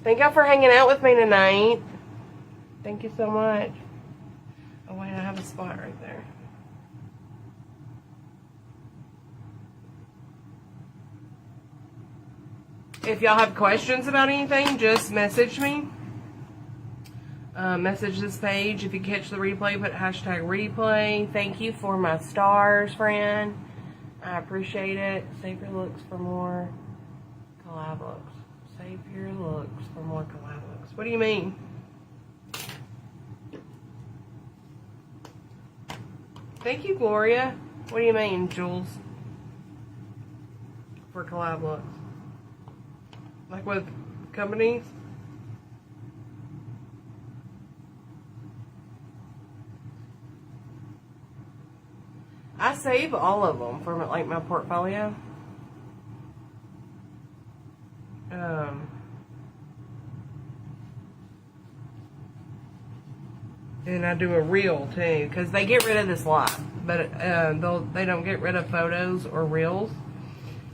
Thank y'all for hanging out with me tonight. Thank you so much. Oh wait, I have a spot right there. If y'all have questions about anything, just message me. Message this page. If you catch the replay, put hashtag replay. Thank you for my stars, friend. I appreciate it. Save your looks for more collab looks. Save your looks for more collab looks. What do you mean? Thank you, Gloria. What do you mean, Jules? For collab looks. Like with companies? I save all of them from like my portfolio. And I do a reel too, because they get rid of this live, but they don't get rid of photos or reels.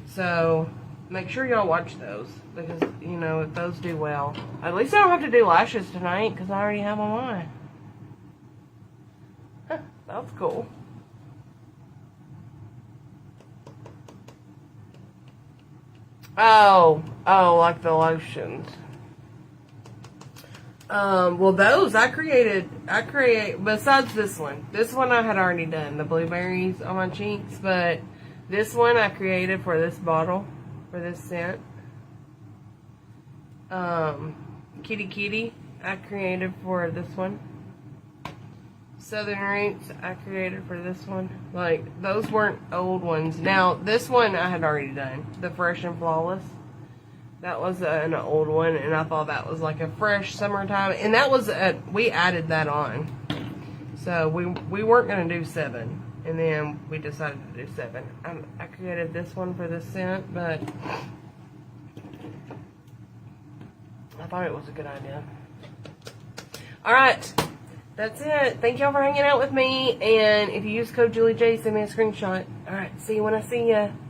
So make sure y'all watch those, because you know if those do well, at least I don't have to do lashes tonight because I already have them on. Huh, that's cool. Oh, like the lotions. Well, those I create, besides this one. This one I had already done, the blueberries on my cheeks, but this one I created for this bottle, for this scent. Kitty Kitty, I created for this one. Southern Roots, I created for this one. Like, those weren't old ones. Now, this one I had already done, the Fresh and Flawless. That was an old one, and I thought that was like a fresh summertime. And that was, we added that on. So we weren't going to do 7. And then we decided to do 7. I created this one for this scent, but I thought it was a good idea. Alright, that's it. Thank y'all for hanging out with me. And if you use code JulieJ, send me a screenshot. Alright, see you when I see ya.